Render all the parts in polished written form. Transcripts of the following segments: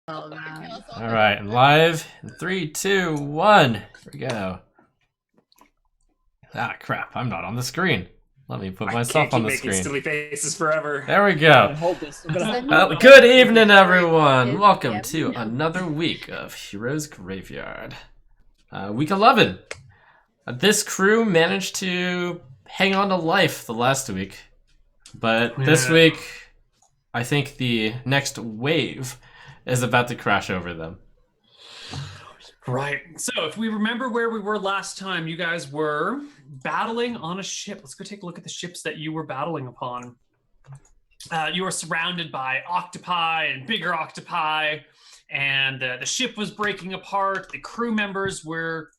Oh, man. All right, I'm live. In 3, 2, 1. Here we go. Ah, crap! I'm not on the screen. Let me put myself on the making screen. silly faces forever. There we go. Hold this. Good evening, everyone. Welcome to another week of Heroes Graveyard. Week 11. This crew managed to hang on to life the last week, but this week, I think the next wave is about to crash over them. Right. So if we remember where we were last time, you guys were battling on a ship. Let's go take a look at the ships that you were battling upon. You were surrounded by octopi and bigger octopi, and the ship was breaking apart. The crew members were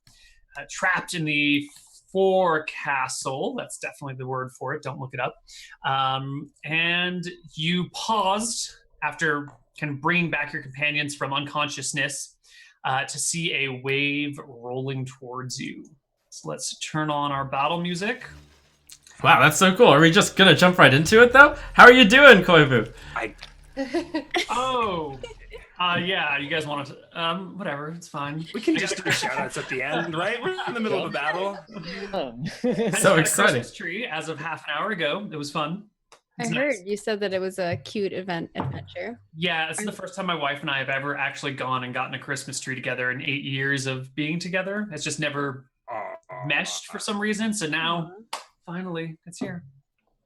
trapped in the forecastle. That's definitely the word for it. Don't look it up. And you paused after kind of bringing back your companions from unconsciousness to see a wave rolling towards you. So let's turn on our battle music. Wow, that's so cool. Are we just gonna jump right into it, though? How are you doing, Koivu? Yeah, you guys want to, whatever, it's fine. We can just do shout-outs at the end, right? We're in the middle of a battle. So exciting. Christmas tree as of half an hour ago. It was fun. I heard you said that it was a cute adventure. Yeah, this is the first time my wife and I have ever actually gone and gotten a Christmas tree together in 8 years of being together. It's just never meshed for some reason. So now, finally, it's here.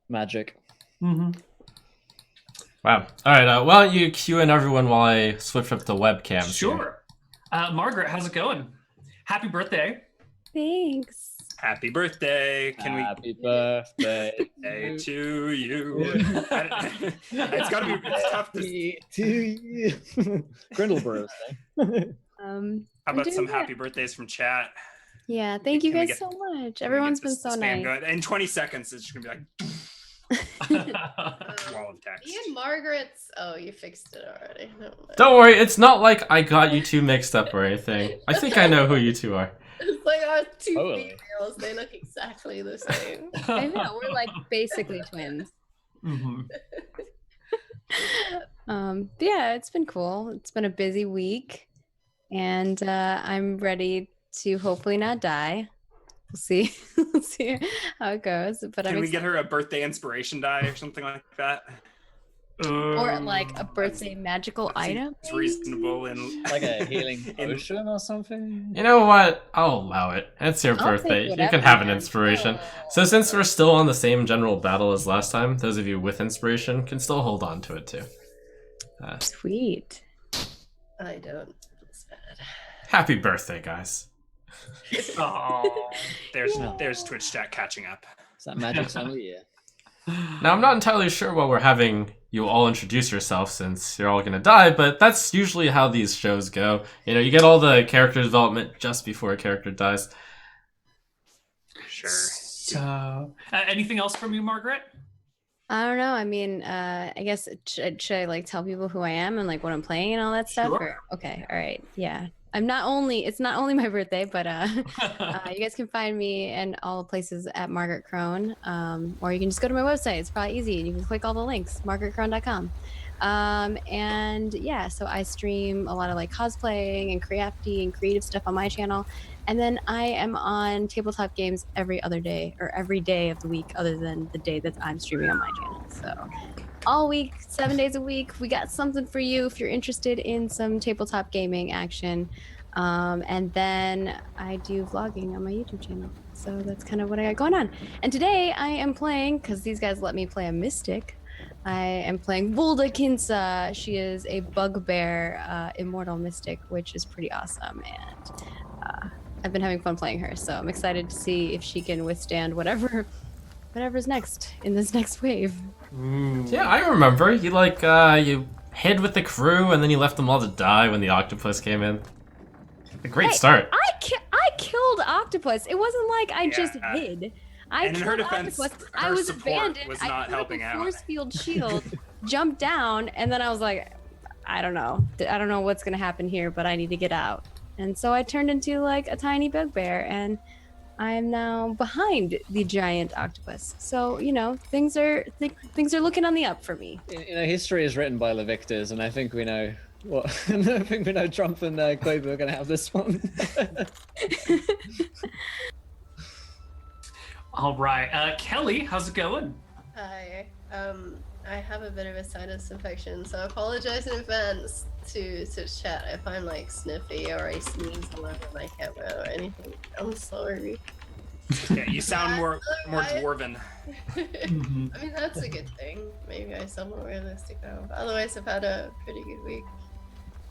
Magic. Mm-hmm. Wow. All right. Why don't you cue in everyone while I switch up the webcam? Sure. Margaret, how's it going? Happy birthday. Thanks. Happy birthday! Happy birthday to you. It's gotta be. It's tough to. to you. Grindle Bros. How about some good. happy birthdays from chat? Yeah, thank you Can we guys get- so much. Can we Everyone's get been this so spam nice. going? In 20 seconds, it's just gonna be like wall of text. Me and Margaret's. Oh, you fixed it already. Never mind. Don't worry. It's not like I got you two mixed up or anything. I think I know who you two are. It's like our two Totally. females. They look exactly the same. I know, we're like basically twins. Mm-hmm. But yeah, it's been cool. It's been a busy week, and I'm ready to hopefully not die. We'll see. We'll see how it goes. But Can I'm we get her a birthday inspiration die or something like that? or like a birthday magical item. It's reasonable and Like a healing potion or something? You know what? I'll allow it. It's your I'll take birthday. You whatever, can have an man. inspiration. So since we're still on the same general battle as last time, those of you with inspiration can still hold on to it too. Sweet. I don't. It's bad. Happy birthday, guys. Oh. there's Twitch chat catching up. Is that magic time of the year? Now, I'm not entirely sure why we're having you all introduce yourself since you're all gonna die, but that's usually how these shows go. You know, you get all the character development just before a character dies. Sure. So, anything else from you, Margaret? I don't know. I mean, I guess should I like tell people who I am and like what I'm playing and all that stuff? Sure. Or, okay, all right, yeah. It's not only my birthday, but you guys can find me in all the places at Margaret Crone, or you can just go to my website. It's probably easy. You can click all the links, margaretcrone.com. And yeah, so I stream a lot of like cosplaying and crafty and creative stuff on my channel. And then I am on tabletop games every other day or every day of the week other than the day that I'm streaming on my channel. So all week, 7 days a week, we got something for you if you're interested in some tabletop gaming action. And then I do vlogging on my YouTube channel. So that's kind of what I got going on. And today I am playing, because these guys let me play a mystic, I am playing Vulda Kinsa. She is a bugbear immortal mystic, which is pretty awesome. And I've been having fun playing her, so I'm excited to see if she can withstand whatever's next in this next wave. Yeah, I remember. You you hid with the crew and then you left them all to die when the octopus came in. A great Hey, start. I killed Octopus. It wasn't like I just Yeah. hid. I And in her killed defense, Octopus. her I was support abandoned. was I not put up helping a out. force field shield, jumped down, and then I was like, I don't know. I don't know what's gonna happen here, but I need to get out. And so I turned into like a tiny bugbear, and I am now behind the giant octopus. So you know, things are looking on the up for me. You know, history is written by the victors, and I think we know What? I think we know Trump and Quavo are going to have this one. All right. Kelly, how's it going? Hi. I have a bit of a sinus infection, so I apologize in advance to chat if I'm like sniffy or I sneeze a lot on my camera or anything. I'm sorry. Yeah, you sound more dwarven. I mean, that's a good thing. Maybe I sound more realistic now. But otherwise, I've had a pretty good week.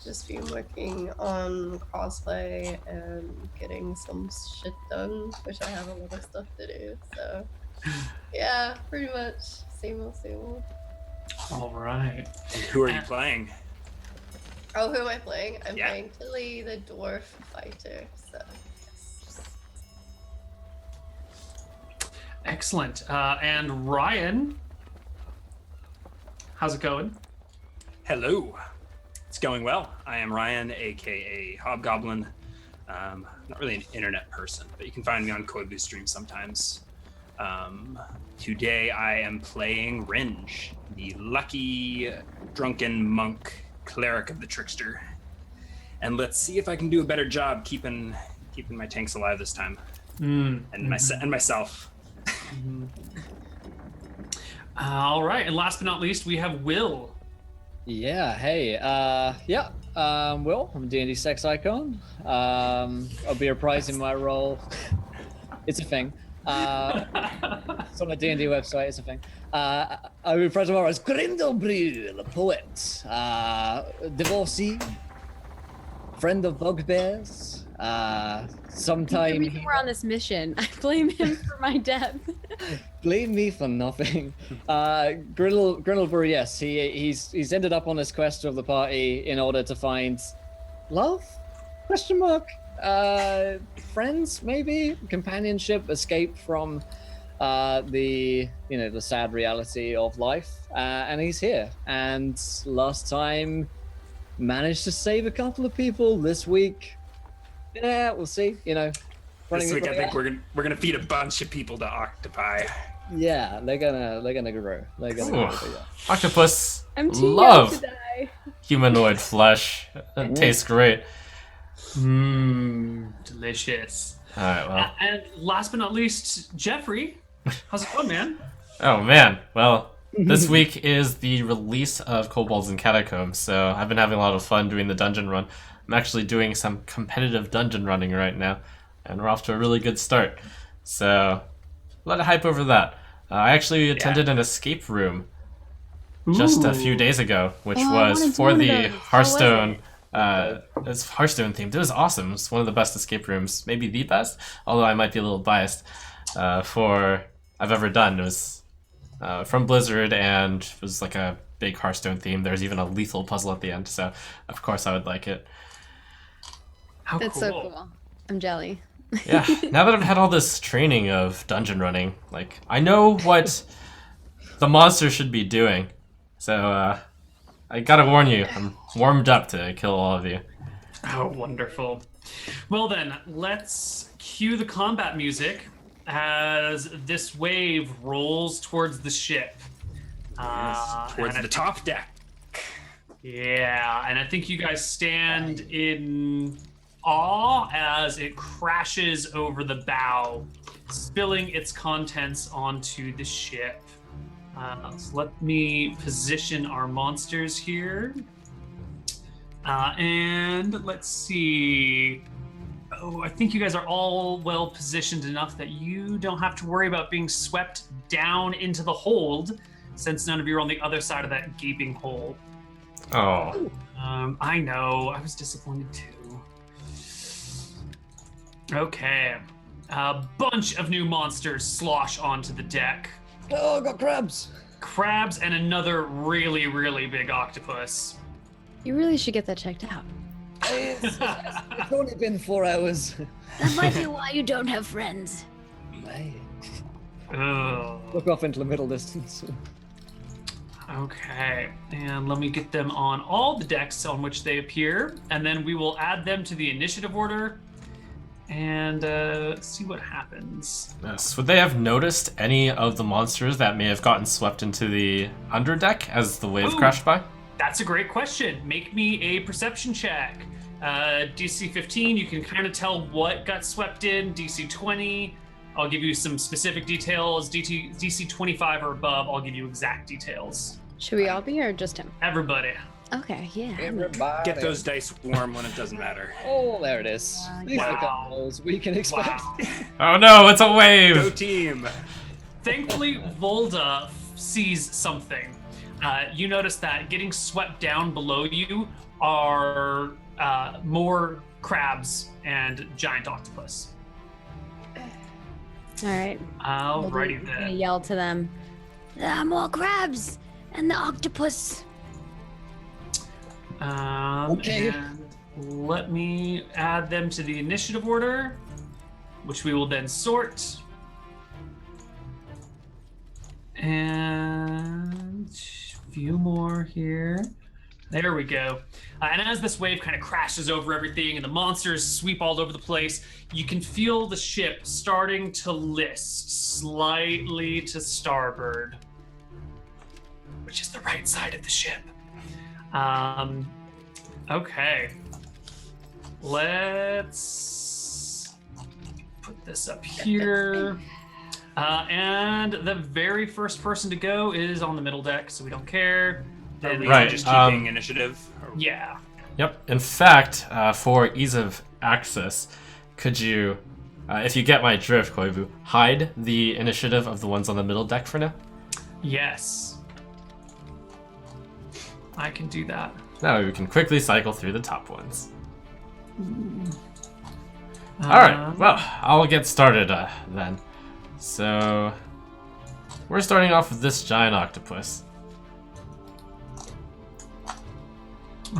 Just been working on cosplay and getting some shit done, which I have a lot of stuff to do. So, yeah, pretty much same old, same old. All right. Who are you playing? Oh, who am I playing? I'm Yeah. playing Tilly, the dwarf fighter. So, yes. Excellent. And Ryan, how's it going? Hello. It's going well. I am Ryan, aka Hobgoblin. Not really an internet person, but you can find me on Koibu stream sometimes. Today I am playing Ringe, the lucky drunken monk cleric of the trickster. And let's see if I can do a better job keeping my tanks alive this time. And myself. All right. And last but not least, we have Will. Yeah, hey, Will, I'm a D&D sex icon. I'll be reprising my role. It's a thing. It's on my D&D website, it's a thing. I'll be reprising my role as Grindelbril, a poet, divorcee, friend of bugbears, The sometime reason we're on this mission, I blame him for my death. blame me for nothing. Grindelbril, yes, he's ended up on this quest of the party in order to find love? Question mark? Friends, maybe? Companionship, escape from the sad reality of life. And he's here. And last time managed to save a couple of people. This week, yeah, we'll see. This week I think we're gonna feed a bunch of people to octopi. Yeah, they're gonna grow. They're gonna grow. Ooh. Yeah. Octopus I'm too love young to die. humanoid flesh. It tastes great. Delicious. All right, well. And last but not least, Jeffrey, how's it going, man? Oh man, well, this week is the release of Kobolds and Catacombs, so I've been having a lot of fun doing the dungeon run. I'm actually doing some competitive dungeon running right now, and we're off to a really good start. So, a lot of hype over that. I actually attended an escape room just a few days ago, which Oh, I was wanted to for go to the those. How was Hearthstone. It's Hearthstone themed. It was awesome. It's one of the best escape rooms, maybe the best. Although I might be a little biased for I've ever done. It was from Blizzard and it was like a big Hearthstone theme. There's even a lethal puzzle at the end, so of course I would like it. How That's so cool. I'm jelly. Yeah. Now that I've had all this training of dungeon running, like I know what the monster should be doing. So I gotta warn you, I'm warmed up to kill all of you. Oh, wonderful. Well then, let's cue the combat music as this wave rolls towards the ship. Towards and the top deck. Yeah, and I think you guys stand in awe as it crashes over the bow, spilling its contents onto the ship. So let me position our monsters here. And let's see. Oh, I think you guys are all well positioned enough that you don't have to worry about being swept down into the hold, since none of you are on the other side of that gaping hole. Oh. I know. I was disappointed too. Okay. A bunch of new monsters slosh onto the deck. Oh, I got crabs. Crabs and another really, really big octopus. You really should get that checked out. It's only been 4 hours. That might be why you don't have friends. Hey. Oh. Look off into the middle distance. Okay. And let me get them on all the decks on which they appear, and then we will add them to the initiative order and see what happens. Yes. Would they have noticed any of the monsters that may have gotten swept into the underdeck as the wave Ooh. crashed by? That's a great question. Make me a perception check. DC 15, you can kind of tell what got swept in. DC 20, I'll give you some specific details. DC 25 or above, I'll give you exact details. Should we all be or just him? Everybody. Okay, yeah. Everybody. Get those dice warm when it doesn't matter. Oh, there it is. These are the Wow. goals we can expect. Wow. Oh no, it's a Go wave! team! Thankfully, Volda sees something. You notice that getting swept down below you are more crabs and giant octopus. All right. Alrighty I'm gonna then. yell to them. There are more crabs and the octopus. Okay. And let me add them to the initiative order, which we will then sort. And a few more here. There we go. And as this wave kind of crashes over everything and the monsters sweep all over the place, you can feel the ship starting to list slightly to starboard, which is the right side of the ship. Okay. Let's put this up here. And the very first person to go is on the middle deck, so we don't care. Are we Right, just keeping initiative? Yeah. Yep. In fact, for ease of access, could you, if you get my drift, Koivu, hide the initiative of the ones on the middle deck for now? Yes. I can do that. Now we can quickly cycle through the top ones. Alright, well, I'll get started then. So, we're starting off with this giant octopus.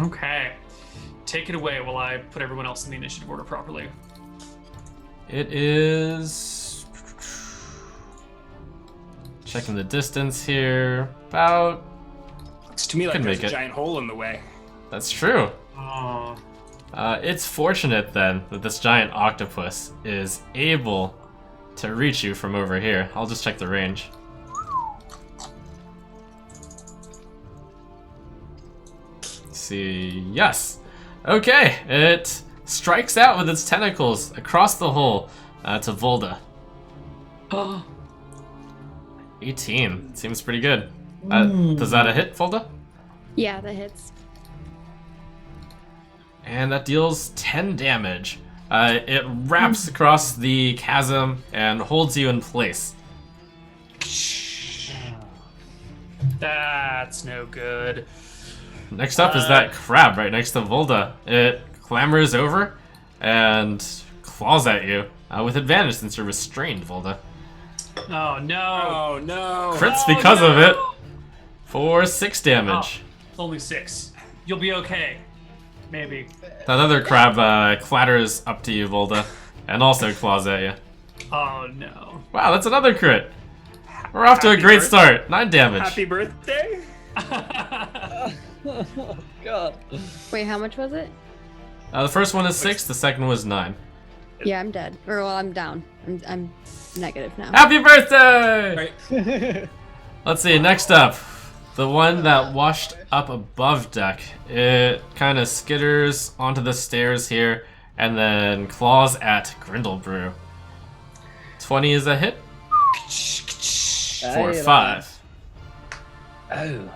Okay. Take it away while I put everyone else in the initiative order properly. It is... Checking the distance here. About... Looks to me like Can there's make a it. giant hole in the way. That's true. Oh. It's fortunate then that this giant octopus is able to reach you from over here. I'll just check the range. Let's see, yes. Okay, it strikes out with its tentacles across the hole to Volda. Oh. 18, seems pretty good. Does that a hit, Volda? Yeah, that hits. And that deals 10 damage. It wraps across the chasm and holds you in place. That's no good. Next up is that crab right next to Volda. It clambers over and claws at you with advantage since you're restrained, Volda. Oh no. Oh no! Crits Oh, because of no. it for 6 damage. It's only 6. You'll be okay. Maybe. That other crab clatters up to you, Volda, and also claws at you. Oh no. Wow, that's another crit. We're off to a Happy great birthday. start. 9 damage. Happy birthday! Oh, God. Wait, how much was it? The first one is 6, the second was 9. Yeah, I'm dead. Or well, I'm down. I'm negative now. Happy birthday! Right. Let's see, next up. The one that washed up above deck. It kind of skitters onto the stairs here and then claws at Grindlebrew. 20 is a hit for Hey, 5. Oh.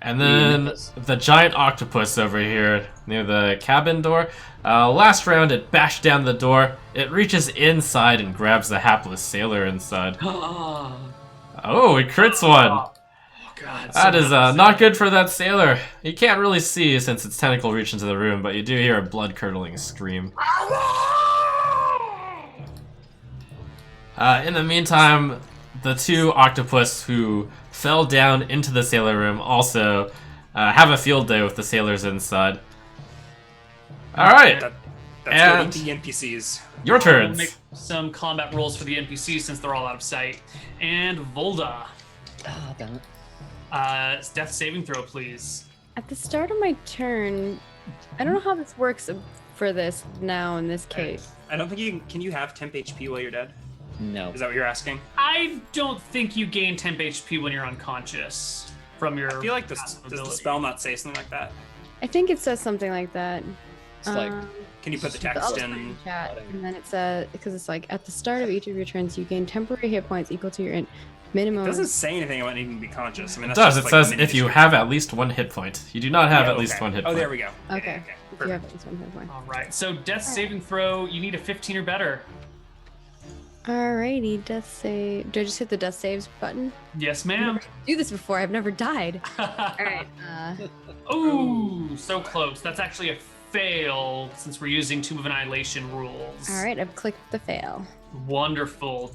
And then Yes. the giant octopus over here near the cabin door. Last round, it bashed down the door. It reaches inside and grabs the hapless sailor inside. Oh Oh, it crits one. god. That is not good for that sailor. You can't really see since its tentacle reached into the room, but you do hear a blood-curdling scream. In the meantime, the 2 octopus who fell down into the sailor room also have a field day with the sailors inside. Alright, That's And- good. The NPCs. your We'll turns. make some combat rolls for the NPCs since they're all out of sight. And Volda. Ah, damn it. Death saving throw, please. At the start of my turn, I don't know how this works for this now in this case. I don't think you can. You have temp HP while you're dead? No. Is that what you're asking? I don't think you gain temp HP when you're unconscious. from your. I feel like this passive does the ability. spell not say something like that? I think it says something like that. It's like Can you put the I'll text put it in? chat, and then it says, because it's like at the start of each of your turns, you gain temporary hit points equal to your minimum. It doesn't say anything about needing to be conscious. I mean, It that's does. just It like says mini if you description. have at least 1 hit point. You do not have Yeah, at least okay. 1 hit Oh, point. there we go. Okay. Yeah, If you have perfect. at least one hit point. All right. So death saving throw. You need a 15 or better. Alrighty, death save. Do I just hit the death saves button? Yes, I've ma'am. never do this before. I've never died. All right. Ooh, so close. That's actually a fail since we're using Tomb of Annihilation rules. All right. I've clicked the fail. Wonderful.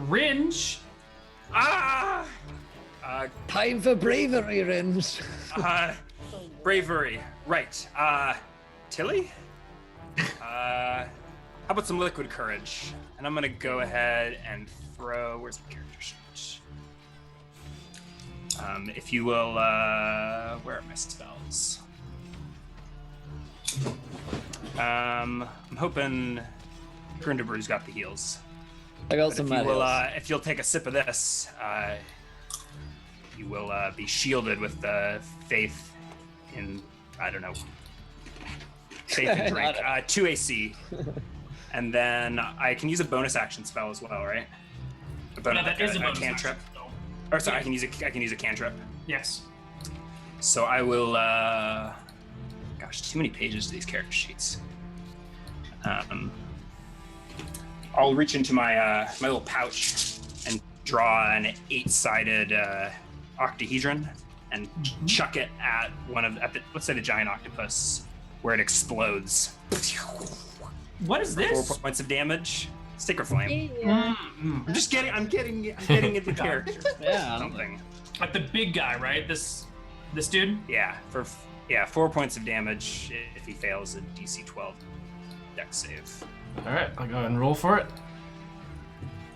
Ringe. Ah! time for bravery, Rims. Bravery. Right. Tilly? How about some liquid courage? And I'm gonna go ahead and throw. Where's my character sheet? If you will, where are my spells? I'm hoping Grindelbrew's got the heals. I got But some if you mad will, heals. if you'll take a sip of this, you will be shielded with faith in, I don't know, faith in drink. 2 AC. And then I can use a bonus action spell as well, right? Yeah, that is a bonus cantrip. action spell. Or sorry, I can use a cantrip. Yes. So I will. Gosh, too many pages to these character sheets. I'll reach into my my little pouch and draw an 8-sided octahedron and chuck it at let's say the giant octopus, where it explodes. What is 4 this? points of damage. Sticker flame. Yeah. Mm. I'm getting into character. Yeah. Something. Like the big guy, right? This dude. Yeah, 4 points of damage if he fails a DC 12 dex save. Alright, I'll go ahead and roll for it.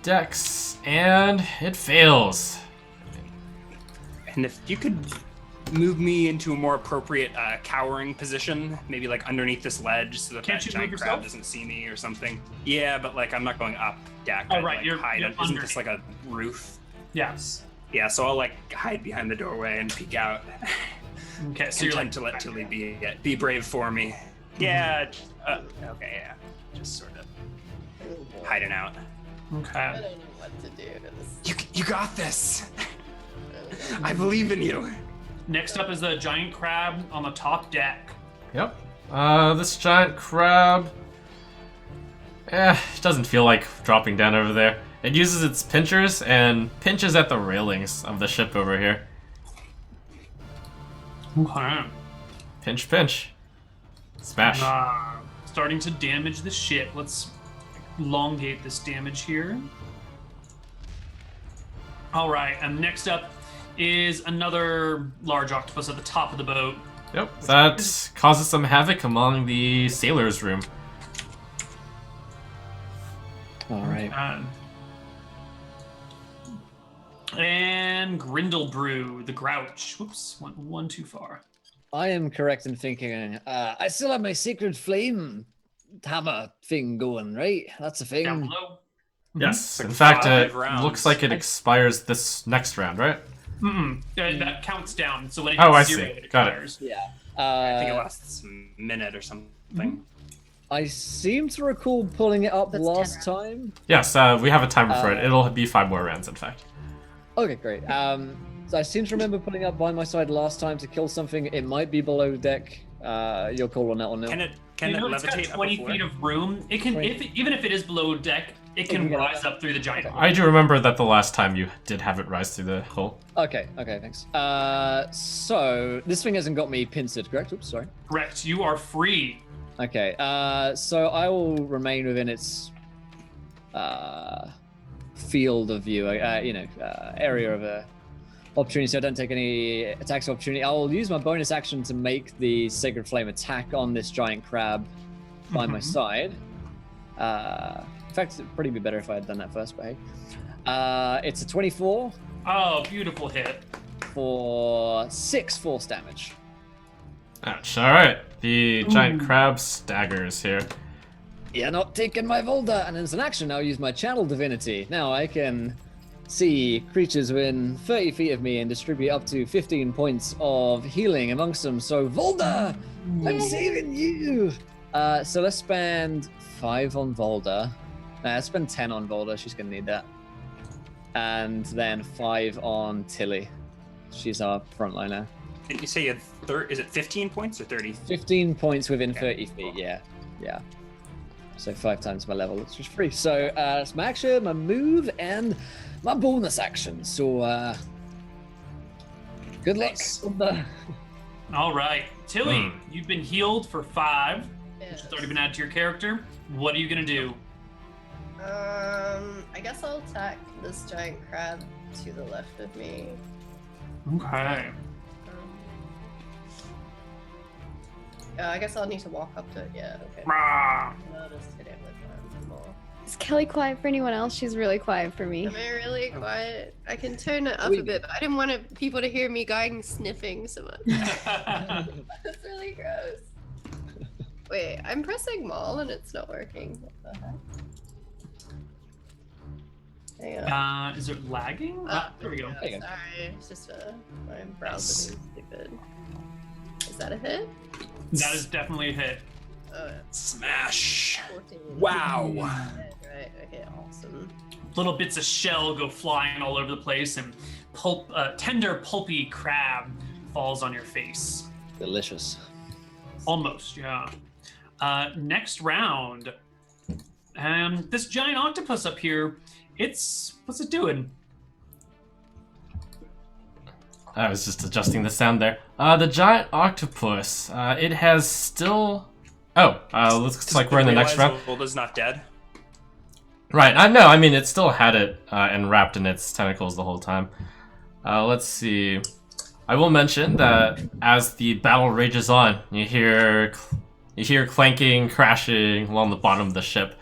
Dex, and it fails. And if you could move me into a more appropriate cowering position, maybe like underneath this ledge, so that Can't that you giant move crab yourself? doesn't see me or something. Yeah, but like I'm not going up deck. Oh, I'd, right, like, you're hide. Isn't underneath. this like a roof? Yes. Yeah, so I'll like hide behind the doorway and peek out. Okay, so you're Content like to let Tilly be brave for me. Yeah. Okay. Yeah. Just sort of hiding out. I okay. don't know what to do. You got this. I believe in you. Next up is the giant crab on the top deck. Yep. This giant crab. It doesn't feel like dropping down over there. It uses its pinchers and pinches at the railings of the ship over here. Okay. Pinch, pinch. Smash. Starting to damage the ship. Let's elongate this damage here. All right, and next up is another large octopus at the top of the boat. Yep. That causes some havoc among the sailors' room. All right. And Grindelbrew, the Grouch. Whoops, went one too far. I am correct in thinking I still have my sacred flame hammer thing going, right? That's a thing. Down below. Yes. Like In fact, 5 it rounds. looks like it expires this next round, right? Mm-mm. That counts down. So when it Oh, hits I 0, see. it Got it. expires. Yeah. I think it lasts a minute or something. I seem to recall pulling it up That's 10 last time. Yes, we have a timer for it. It'll be 5 more rounds, in fact. Okay, great. So I seem to remember putting up by my side last time to kill something. It might be below deck. Your call on that one now. Can it It's got levitate 20 up a floor? feet of room. It can, even if it is below deck, it can can get rise up through the giant hole. I do remember that the last time you did have it rise through the hole. Okay, thanks. So this thing hasn't got me pincered, correct? Oops, sorry. Correct. You are free. Okay, so I will remain within its field of view, area of opportunity, so I don't take any attacks of opportunity. I will use my bonus action to make the Sacred Flame attack on this giant crab by my side. In fact, it'd probably be better if I had done that first, but hey. It's a 24 Oh, beautiful hit. for 6 force damage. Ouch. Alright. The giant crab staggers here. You're not taking my Volda, and as an action, I'll use my Channel Divinity. Now I can see creatures within 30 feet of me and distribute up to 15 points of healing amongst them. So, Volda, I'm saving you! So let's spend 5 on Volda. Let's spend 10 on Volda. She's going to need that. And then 5 on Tilly. She's our frontliner. Didn't you say you had is it 15 points or 30? 15 points within Okay, 30 feet, cool. yeah. So 5 times my level, which is free. So it's my action, my move, and my bonus action. So good luck. Nice. All right, Tilly, Hmm. you've been healed for 5, which Yes. has already been added to your character. What are you gonna do? I guess I'll attack this giant crab to the left of me. Okay. I guess I'll need to walk up to it. Yeah, okay. Rah. I'll just hit it with my maul. Is Kelly quiet for anyone else? She's really quiet for me. Am I really quiet? I can turn it up a bit, but I didn't want people to hear me going sniffing so much. That's really gross. Wait, I'm pressing maul and it's not working. What the heck? Hang on. Is it lagging? There we go. There you go. Sorry, it's just my browser being stupid. Is that a hit? That is definitely a hit. Oh, yeah. Smash! 14. Wow. Right, okay, awesome. Little bits of shell go flying all over the place, and tender, pulpy crab falls on your face. Delicious. Almost, yeah. Next round. This giant octopus up here, what's it doing? I was just adjusting the sound there. The giant octopus, it has still... Oh, looks like we're in the next round. Volda's not dead. Right, I mean, it still had it enwrapped in its tentacles the whole time. Let's see. I will mention that as the battle rages on, you hear clanking, crashing along the bottom of the ship.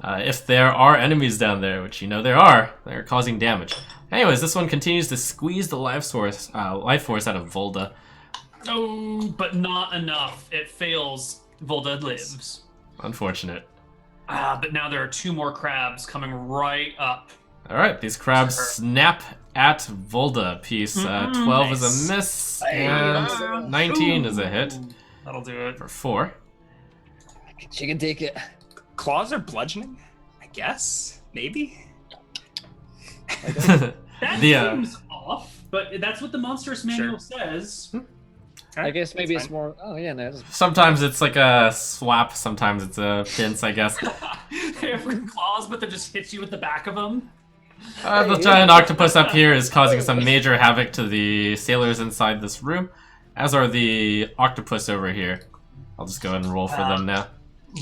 If there are enemies down there, which you know there are, they're causing damage. Anyways, this one continues to squeeze the life force out of Volda. Oh, but not enough. It fails. Volda lives. Unfortunate. But now there are 2 more crabs coming right up. All right, these crabs snap at Volda. Piece 12 is a miss, and 19 is a hit That'll do it. for 4. She can take it. Claws are bludgeoning? I guess? Maybe? That The, seems off, but that's what the Monstrous Manual says. I guess maybe That's it's more. Oh yeah, no. It's... Sometimes it's like a swap, sometimes it's a pinch, I guess. They have claws, but they just hit you with the back of them. The giant octopus up here is causing some major havoc to the sailors inside this room, as are the octopus over here. I'll just go ahead and roll for them now.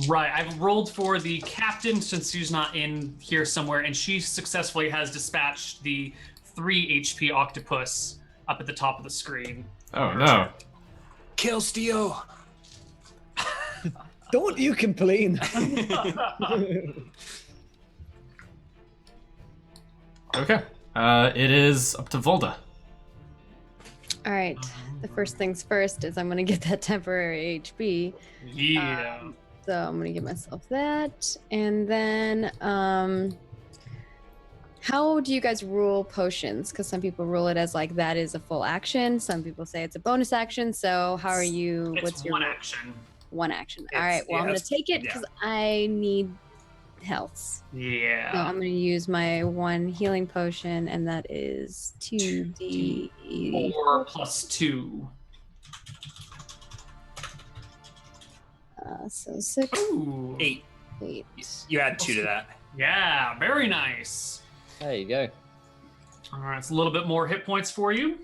Right, I've rolled for the captain since she's not in here somewhere, and she successfully has dispatched the 3 HP octopus up at the top of the screen. Oh no. Kill Steel! Don't you complain. Okay. It is up to Volda. All right. The first things first is I'm gonna get that temporary HP. Yeah. So I'm gonna give myself that, and then how do you guys rule potions? Because some people rule it as like that is a full action. Some people say it's a bonus action. So how are you? It's What's your one action. One action. All It's- right. Well, yeah, I'm gonna it's- take it because I need health. So Yeah. I'm gonna use my 1 healing potion, and that is 2d. 4 plus 2. So 6, Ooh. 8. 8. You add 2 to that. Yeah, very nice. There you go. All right, it's a little bit more hit points for you.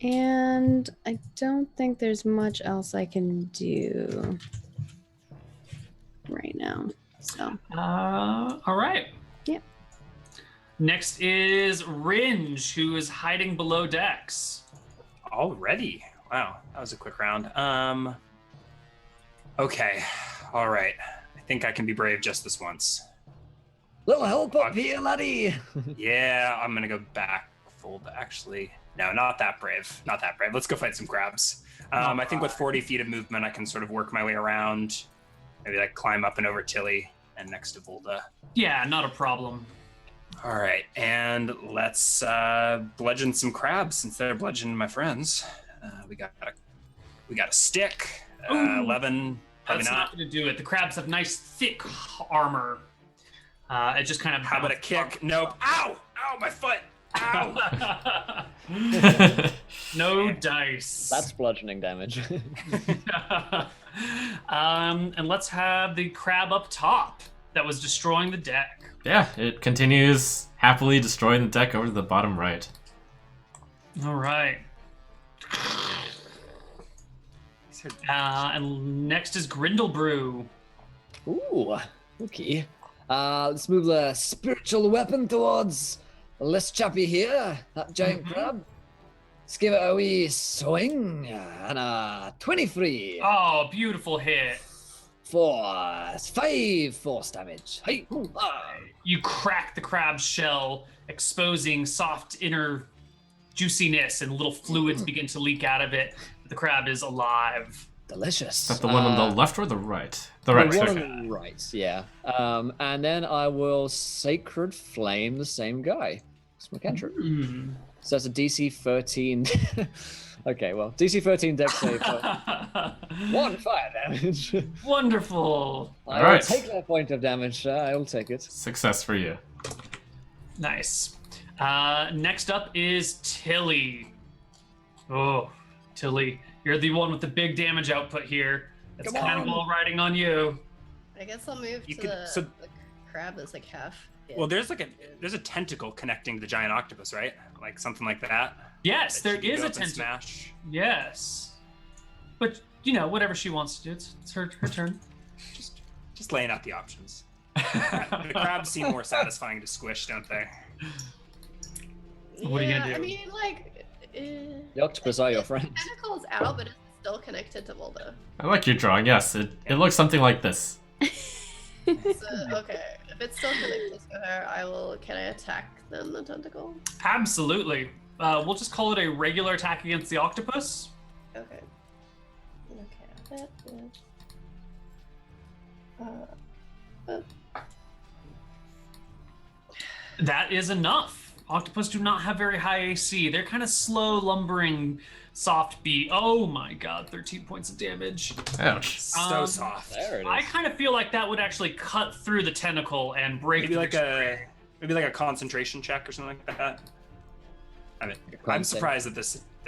And I don't think there's much else I can do right now. So All right. Yep. Next is Ringe, who is hiding below decks. Already? Wow, that was a quick round. Okay, all right. I think I can be brave just this once. Little help up here, laddie. Yeah, I'm gonna go back. Actually, no, not that brave. Not that brave. Let's go fight some crabs. I think with 40 feet of movement, I can sort of work my way around. Maybe like climb up and over Tilly and next to Volda. Yeah, not a problem. All right, and let's bludgeon some crabs since they're bludgeoning my friends. We got a stick. Ooh. 11. Probably That's not going to do it. The crabs have nice, thick armor. It just kind of. How about a kick? Nope. Ow! Ow! My foot! Ow! No dice. That's bludgeoning damage. And let's have the crab up top that was destroying the deck. Yeah, it continues happily destroying the deck over to the bottom right. All right. And next is Grindlebrew. Ooh, okay. Let's move the spiritual weapon towards this chappy here, that giant crab. Let's give it a wee swing, and a 23 Oh, beautiful hit. for 5 force damage. Hey, You crack the crab's shell, exposing soft inner juiciness, and little fluids begin to leak out of it. The crab is alive. delicious. Is that the one on the left or the right? The right. The one Okay. on the right, yeah. And then I will Sacred Flame the same guy. It's my cantrip. So that's a DC 13. Okay, well, DC 13 dex save for 1 fire damage. Wonderful. I will Alright. take that point of damage. I will take it. Success for you. Nice. Next up is Tilly. Oh, Tilly, you're the one with the big damage output here. It's Come kind of on. all riding on you. I guess I'll move You to could- the, so- the crab that's like half. hit. Well, there's a tentacle connecting the giant octopus, right? Like something like that. Yes, that there she can is go a up and tentacle. smash. Yes. But, whatever she wants to do. It's her turn. Just laying out the options. The crabs seem more satisfying to squish, don't they? What are you gonna Yeah, do? I mean, like, The octopus are your friends. tentacle's out, but it's still connected to Volda. I like your drawing. Yes, it looks something like this. So, okay, if it's still connected to her, can I attack then the tentacle? Absolutely. We'll just call it a regular attack against the octopus. Okay. Okay, that is. That is enough. Octopus do not have very high AC. They're kind of slow, lumbering, soft beat. Oh my god, 13 points of damage. Ouch. So soft. There it I is. kind of feel like that would actually cut through the tentacle and break Maybe the like a concentration check or something like that. I mean, I'm Concent. surprised that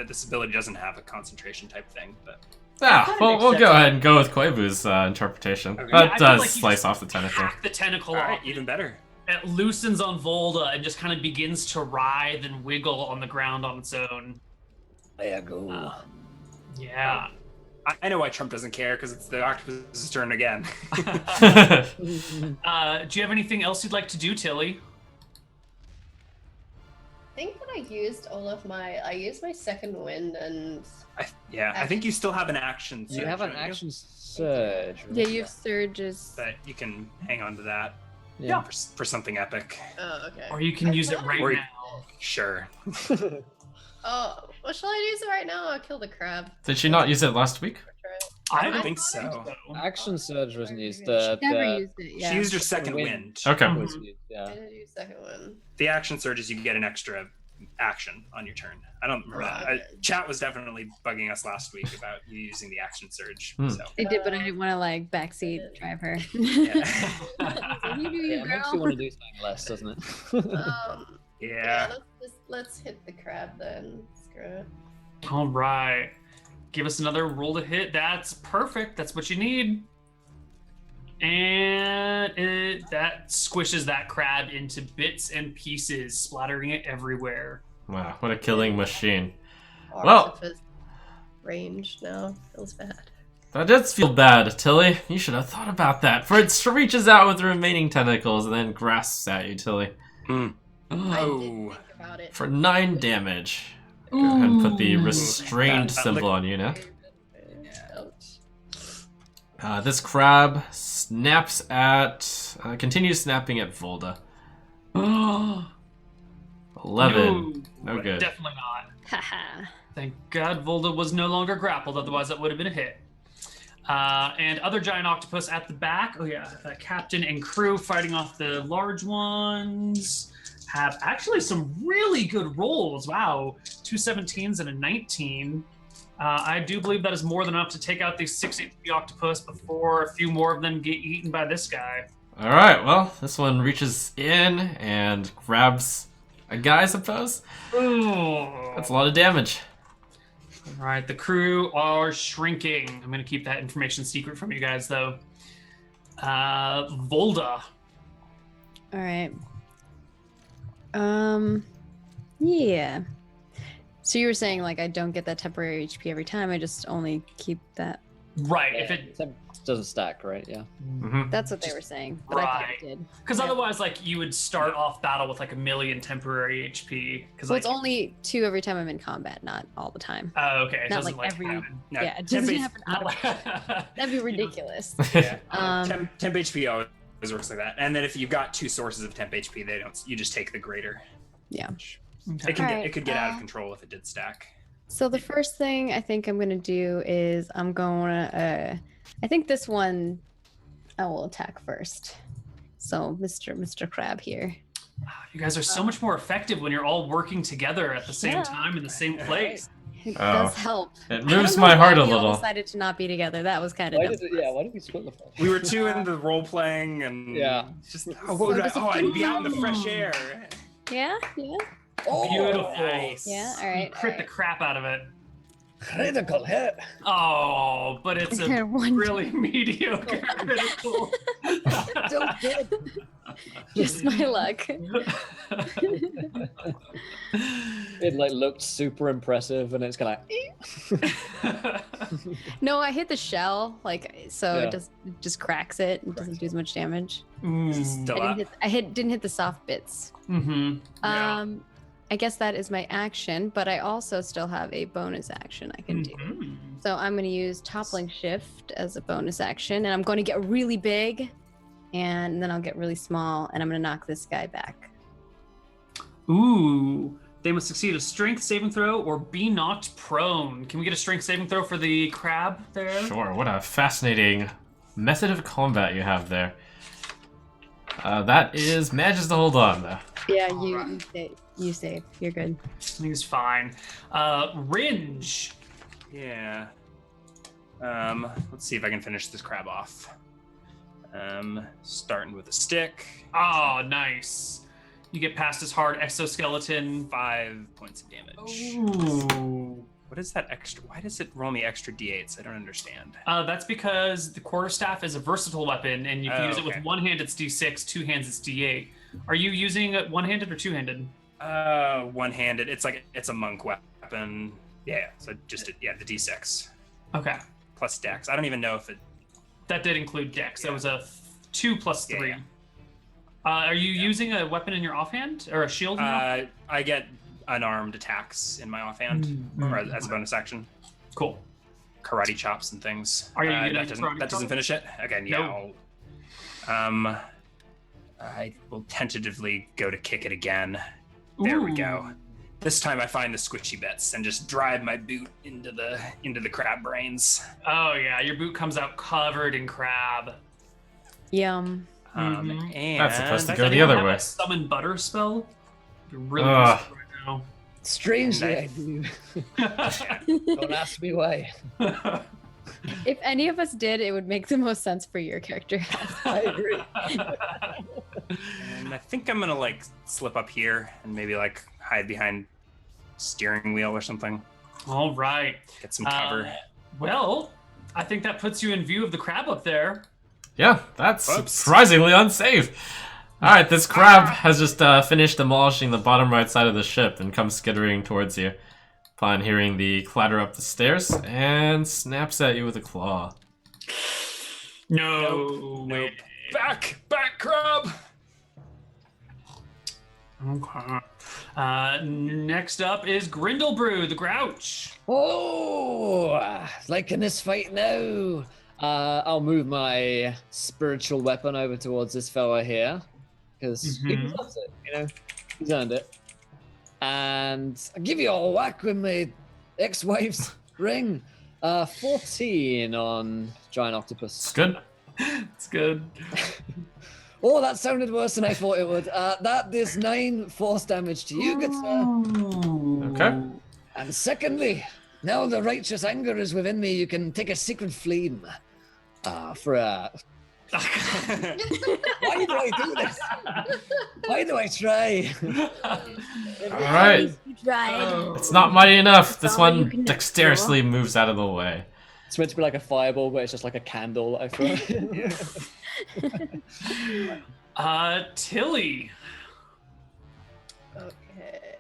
this ability doesn't have a concentration type thing, but Well, we'll go ahead and go with Koibu's interpretation. Okay. Yeah, I That feel does like you slice just off the tentacle. hack the tentacle all off. right, even better. It loosens on Volda and just kind of begins to writhe and wiggle on the ground on its own. There you go. Yeah. I know why Trump doesn't care because it's the octopus's turn again. Do you have anything else you'd like to do, Tilly? I think that I used I used my second wind and I think you still have an action. You surge, have an don't you? action surge. Yeah, you have surges. But you can hang on to that Yeah. for something epic. oh okay. Or you can use it right Or- now. Sure. Oh, well, shall I use it right now? I'll kill the crab. Did she not use it last week? I don't think so. Action surge wasn't used. She The never used it. Yeah. She used her second Wind. wind. Okay. was used, I yeah. did use second one. The action surge is you get an extra action on your turn. I don't remember that. Okay. Chat was definitely bugging us last week about you using the action surge. Hmm. So I did, but I didn't want to like backseat drive her. yeah. You do you, Yeah, it makes you girl. want to do something less, doesn't it? Yeah. Let's hit the crab then. Screw it. All right. Give us another roll to hit. That's perfect. That's what you need. And that squishes that crab into bits and pieces, splattering it everywhere. Wow, what a killing machine. Well- Octopus range now feels bad. That does feel bad, Tilly. You should have thought about that. For it reaches out with the remaining tentacles and then grasps at you, Tilly. I Oh. did think about it. For 9 damage. Go ahead and put the Ooh. restrained That symbol on you now. Ouch. This crab continues snapping at Volda. 11. No good. Definitely not. Haha. Thank God Volda was no longer grappled, otherwise that would have been a hit. And other giant octopus at the back. Oh yeah, captain and crew fighting off the large ones. have actually some really good rolls. Wow, 2 17s and a 19. I do believe that is more than enough to take out these 6 HP octopus before a few more of them get eaten by this guy. All right, well, this one reaches in and grabs a guy, I suppose. Ooh. That's a lot of damage. All right, the crew are shrinking. I'm going to keep that information secret from you guys, though. Volda. All right. Yeah. So you were saying like I don't get that temporary HP every time. I just only keep that. Right, if it doesn't stack, right? Yeah. Mm-hmm. That's what they were saying. But I Right. thought it did. because Yeah. otherwise, like you would start off battle with like 1,000,000 temporary HP. Because Well, like, it's only 2 every time I'm in combat, not all the time. oh, okay, it not doesn't like like every- happen. No, Yeah, it temp doesn't H- happen out of That'd be ridiculous. Yeah. Um, temp HP always works like that. And then if you've got 2 sources of temp HP, they don't. You just take the greater. Yeah. Okay. It could get out of Alright, control if it did stack. So the first thing I think I'm gonna do is I'm gonna I think this one I will attack first. So Mr. Crab here. You guys are so much more effective when you're all working together at the same Yeah. time in the same place. It Oh. does help. It I don't moves know my why heart a we all little. decided to not be together. That was kind of Why dumb. did we split the fight? We were 2 in the role playing, and Yeah. just I'd be out in the fresh air. Yeah, yeah, Beautiful. Nice. yeah. All You right. crit the crap out of it. Critical hit. Oh, but it's a One really mediocre critical. Just my luck. It like looked super impressive, and it's kind of No, I hit the shell, like so Yeah. it just cracks it. It doesn't do as much damage. Still I up. didn't hit the soft bits. Mm-hmm. Yeah. I guess that is my action, but I also still have a bonus action I can do. Mhm. So I'm going to use toppling shift as a bonus action, and I'm going to get really big, and then I'll get really small, and I'm going to knock this guy back. Ooh. They must succeed a strength saving throw or be knocked prone. Can we get a strength saving throw for the crab there? Sure, what a fascinating method of combat you have there. That is manages to hold on, though. Yeah, Alright. you save. You're good. He's fine. Ringe. Yeah. Let's see if I can finish this crab off. Starting with a stick. Oh, nice. You get past his hard exoskeleton. 5 points of damage. Ooh. What is that extra? Why does it roll me extra d8s? I don't understand. That's because the quarterstaff is a versatile weapon, and if you Oh, use it okay. with one hand, it's d6, 2 hands, it's d8. Are you using it one-handed or two-handed? One-handed. It's a monk weapon. Yeah. So just the d6 Okay. plus dex. I don't even know if it. That did include dex. That was a 2 plus 3. Yeah. Are you using a weapon in your offhand or a shield? In your offhand? I get unarmed attacks in my offhand, or as a bonus action. Cool. Karate chops and things. Are you good that at doesn't karate that doesn't chop? finish it? Again, yeah. No. I will tentatively go to kick it again. There we go. This time I find the squishy bits and just drive my boot into the crab brains. Oh yeah, your boot comes out covered in crab. Yum. Mhm. And That's supposed to Does go the anyone other have way. a summon butter spell? You're really Ugh. useful right strangely, I Nice. do. now. Don't ask me why. If any of us did, it would make the most sense for your character. I agree. And I think I'm gonna slip up here and maybe hide behind steering wheel or something. All right. Get some cover. Well, I think that puts you in view of the crab up there. Yeah, that's Whoops. surprisingly unsafe. Alright, this crab has just finished demolishing the bottom right side of the ship and comes skittering towards you upon hearing the clatter up the stairs and snaps at you with a claw. No. Nope. Back, crab. Okay. Next up is Grindelbrew, the Grouch. Oh, liking this fight now. I'll move my spiritual weapon over towards this fella here because he Mhm. deserves it. You know, he's earned it. And I'll give you a whack with my ex-wife's ring. 14 on giant octopus. It's good. It's good. Oh, that sounded worse than I thought it would. That is 9 force damage to you, good sir. Okay. And secondly, now the righteous anger is within me, you can take a secret flame. For a... Why do I do this? Why do I try? All right. You tried. It's not mighty enough. This all you one can do. dexterously moves out of the way. It's meant to be like a fireball, but it's just like a candle that I throw. Tilly. Okay.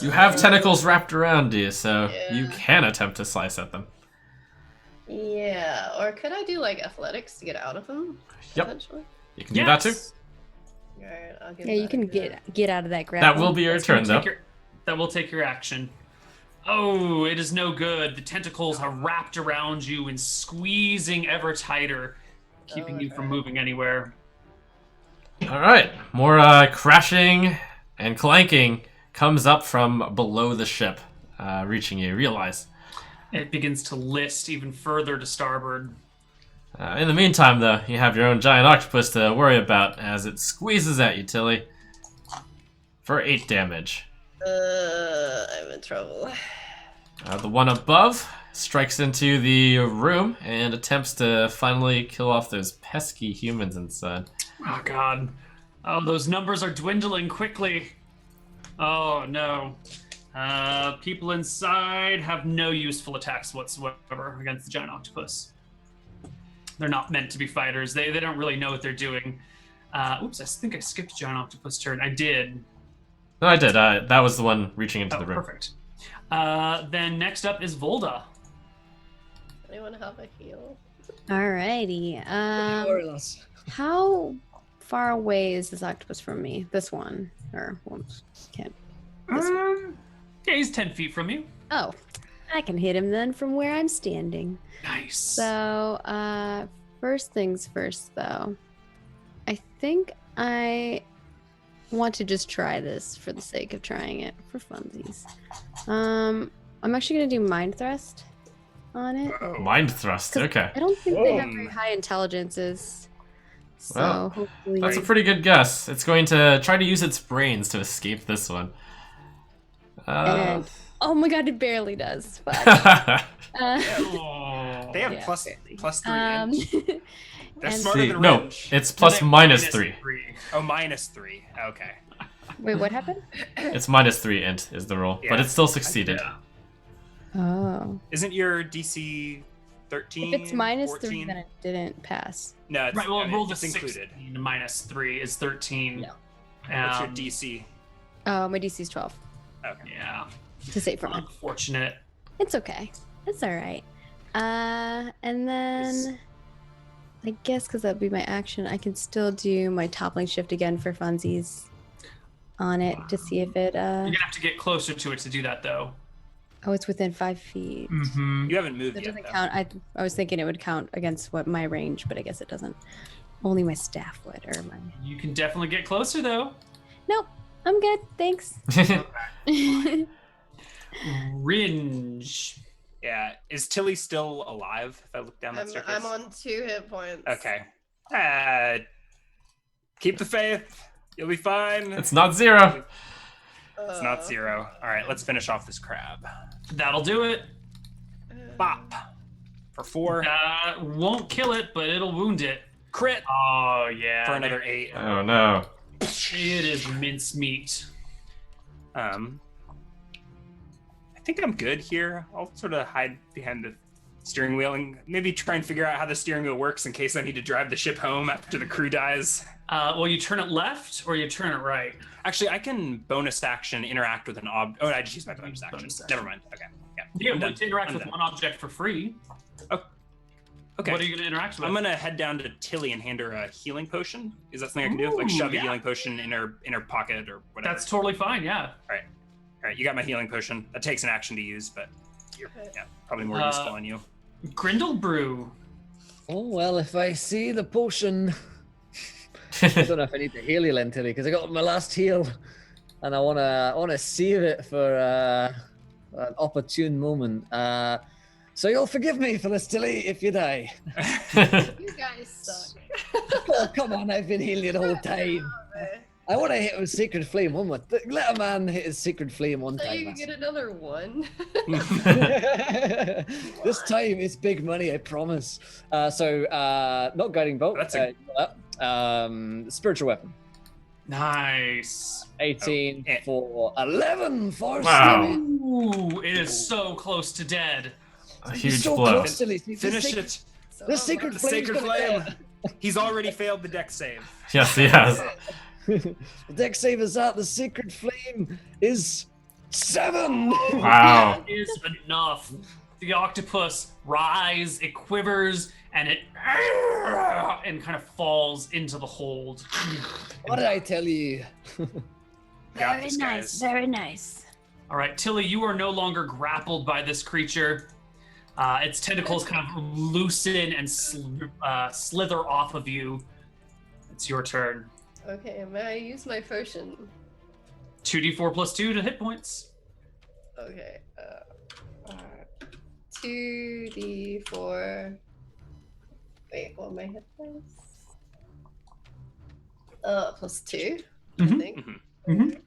You have tentacles wrapped around you, so you Yeah. can attempt to slice at them. Yeah, or could I do like athletics to get out of them? Yep. Eventually? You can do that too. Alright, I'll give Yeah, you that can a go. get out of that grapple. That will be your That's turn, gonna though. that will take your action. Oh, it is no good. The tentacles are wrapped around you and squeezing ever tighter, keeping you from moving anywhere. All right. More crashing and clanking comes up from below the ship, reaching you. Realize. It begins to list even further to starboard. In the meantime, though, you have your own giant octopus to worry about as it squeezes at you, Tilly, for 8 damage. I'm in trouble. The one above strikes into the room and attempts to finally kill off those pesky humans inside. Oh god. Oh, those numbers are dwindling quickly. Oh no. People inside have no useful attacks whatsoever against the giant octopus. They're not meant to be fighters. They don't really know what they're doing. Oops, I think I skipped giant octopus turn. I did. No, I did. That was the one reaching into Oh, the room. perfect. Then next up is Volda. Anyone have a heal? Alrighty. How far away is this octopus from me? This one, or can't. Yeah, he's 10 feet from you. Oh, I can hit him then from where I'm standing. Nice. So, first things first, though. I think I want to just try this for the sake of trying it for funsies. I'm actually gonna do mind thrust on it. Mind thrust. Okay. I don't think they have very high intelligences. So Well, hopefully That's a pretty good guess. It's going to try to use its brains to escape this one. And oh my god, it barely does. But Oh. They have Yeah, plus barely. 3 inch. They're and- smarter See, than no, Ringe. it's plus They're minus 3. Oh, -3. Okay. wait, what happened? It's -3 int is the roll, but Yeah. it still succeeded. Yeah. Oh, Isn't your DC 13? if it's minus 3, 14? then it didn't pass. No, it's, Right, well, I mean, roll the it's included. 16 minus 3 is 13. No. What's your Um, DC? Oh, my DC is 12 Okay. Yeah. to save from it. Unfortunate. It's okay. It's all right. And then I guess because that'd be my action, I can still do my toppling shift again for funsies on it to see if it. You're gonna have to get closer to it to do that, though. Oh, it's within 5 feet. Mm-hmm. You haven't moved That yet. doesn't though. count. I was thinking it would count against what my range, but I guess it doesn't. Only my staff would, or my. You can definitely get closer, though. Nope, I'm good. Thanks. Ringe. Yeah. Is Tilly still alive? If I look down that I'm staircase. on 2 hit points. Okay. Keep the faith. You'll be fine. It's not 0. It's not 0. All right, let's finish off this crab. That'll do it. Bop. For 4. Won't kill it, but it'll wound it. Crit. Oh, yeah. For another 8. Oh no. It is mincemeat. I think I'm good here. I'll sort of hide behind the steering wheel and maybe try and figure out how the steering wheel works in case I need to drive the ship home after the crew dies. Well, you turn it left or you turn it right. Actually, I can bonus action interact with an Oh, I just used my bonus action. Bonus action. Never mind. Okay. Yeah. You I'm get done. to interact I'm with done. one object for free. Okay. What are you going to interact with? I'm gonna head down to Tilly and hand her a healing potion. Is that something I can do? Like Ooh, shove yeah. a healing potion in her pocket or whatever. That's totally fine, yeah. All right. You got my healing potion. That takes an action to use, but you're probably more useful on you. Grindle Brew. Oh, well, if I see the potion, I don't know if I need to heal you, Tilly, because I got my last heal, and I wanna save it for an opportune moment. So you'll forgive me for this, Tilly, if you die. You guys suck. Oh, come on, I've been healing the whole time. I want to hit him with Sacred Flame one more. Let a man hit his Sacred Flame one So time. you can get another one. This time it's big money, I promise. Not Guiding Bolt. That's Spiritual Weapon. Nice. 18 Oh, for 11 force Wow. damage. Ooh, it is so close to dead. A He's huge so blow. close to this. Finish it. So The Sacred The Flame's Sacred gonna Flame. hit. He's already failed the deck save. Yes, he has. The deck save is out. The Sacred Flame is 7. Wow. That is enough. The octopus rise, it quivers, and it and kind of falls into the hold. What did I tell you? Got this, guys. Very nice. All right, Tilly, you are no longer grappled by this creature. Its tentacles kind of loosen and slither off of you. It's your turn. Okay, may I use my potion? 2d4 plus 2 to hit points. Okay. 2d4. Wait, what are my hit points? Plus 2, I Mhm. think. Mhm.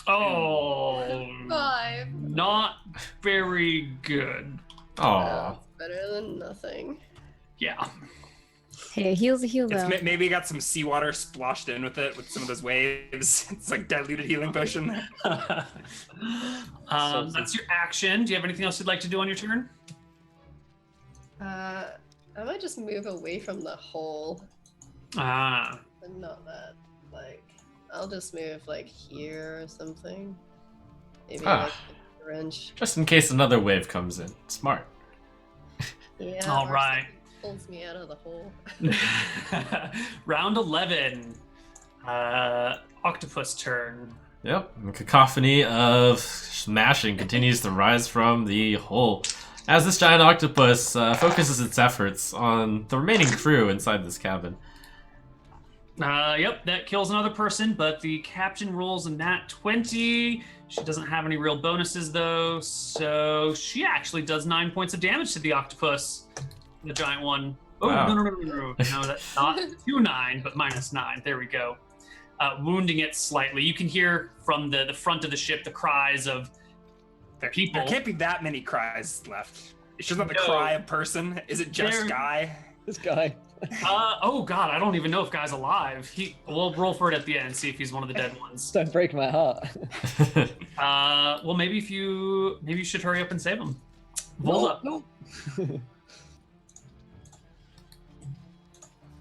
Oh, 5. not very good. Aw. That's better than nothing. Yeah. Hey, heal's a heal though. Maybe it got some seawater splashed in with it with some of those waves. It's like diluted healing potion. That's your action. Do you have anything else you'd like to do on your turn? I might just move away from the hole, Ah. but not that. Like, I'll just move like here or something. Maybe like the wrench. Just in case another wave comes in. Smart. Yeah. All or right. something pulls me out of the hole. Round 11. Octopus turn. Yep. The cacophony of smashing continues to rise from the hole as this giant octopus focuses its efforts on the remaining crew inside this cabin. Yep, that kills another person, but the captain rolls a nat 20. She doesn't have any real bonuses though, so she actually does 9 points of damage to the octopus, the giant one. Oh, Wow. no, that's not 2-9, but -9. There we go. Wounding it slightly. You can hear from the front of the ship the cries of people. There can't be that many cries left. It's just not the No. cry of person. Is it just There- Guy? This guy. Oh god, I don't even know if Guy's alive. We'll roll for it at the end, see if he's one of the dead ones. Don't break my heart. Well, maybe you should hurry up and save him. Volda. No.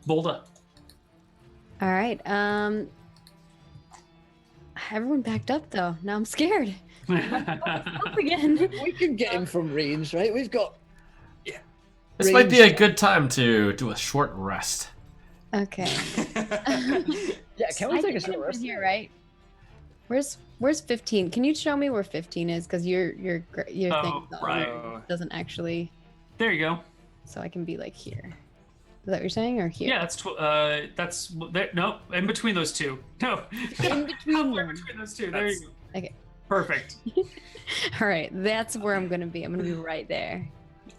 Volda. All right. Everyone backed up though. Now I'm scared. Up again. We can get him from range, right? We've got. This might be a good time to do a short rest. Okay. Yeah, can we I take a think short I'm rest? here, right? Where's 15? Can you show me where 15 is? Because your Oh, thing right. doesn't actually, There you go. so I can be like here. Is that what you're saying, or here? Yeah, that's no, in between those two. No, In between Halfway them. between those two. There you go. Okay. Perfect. All right, that's where I'm gonna be. I'm gonna be right there.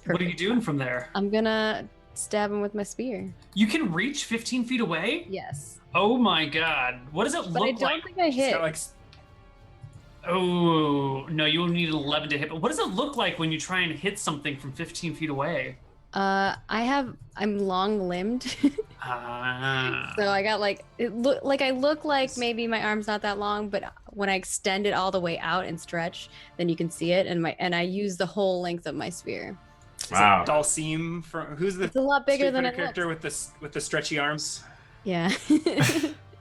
What are you Perfect. doing from there? I'm gonna stab him with my spear. You can reach 15 feet away? Yes, Oh my god. What does it but I look don't like? think I It's hit. got like Oh, no, you will need an 11 to hit. But what does it look like when you try and hit something from 15 feet away? I'm long limbed, Ah. so I got like I look like maybe my arm's not that long, but when I extend it all the way out and stretch, then you can see it, and I use the whole length of my spear. is Wow. it Dalsim from who's the It's a lot bigger Street than Fighter it character looks. with the stretchy arms? Yeah.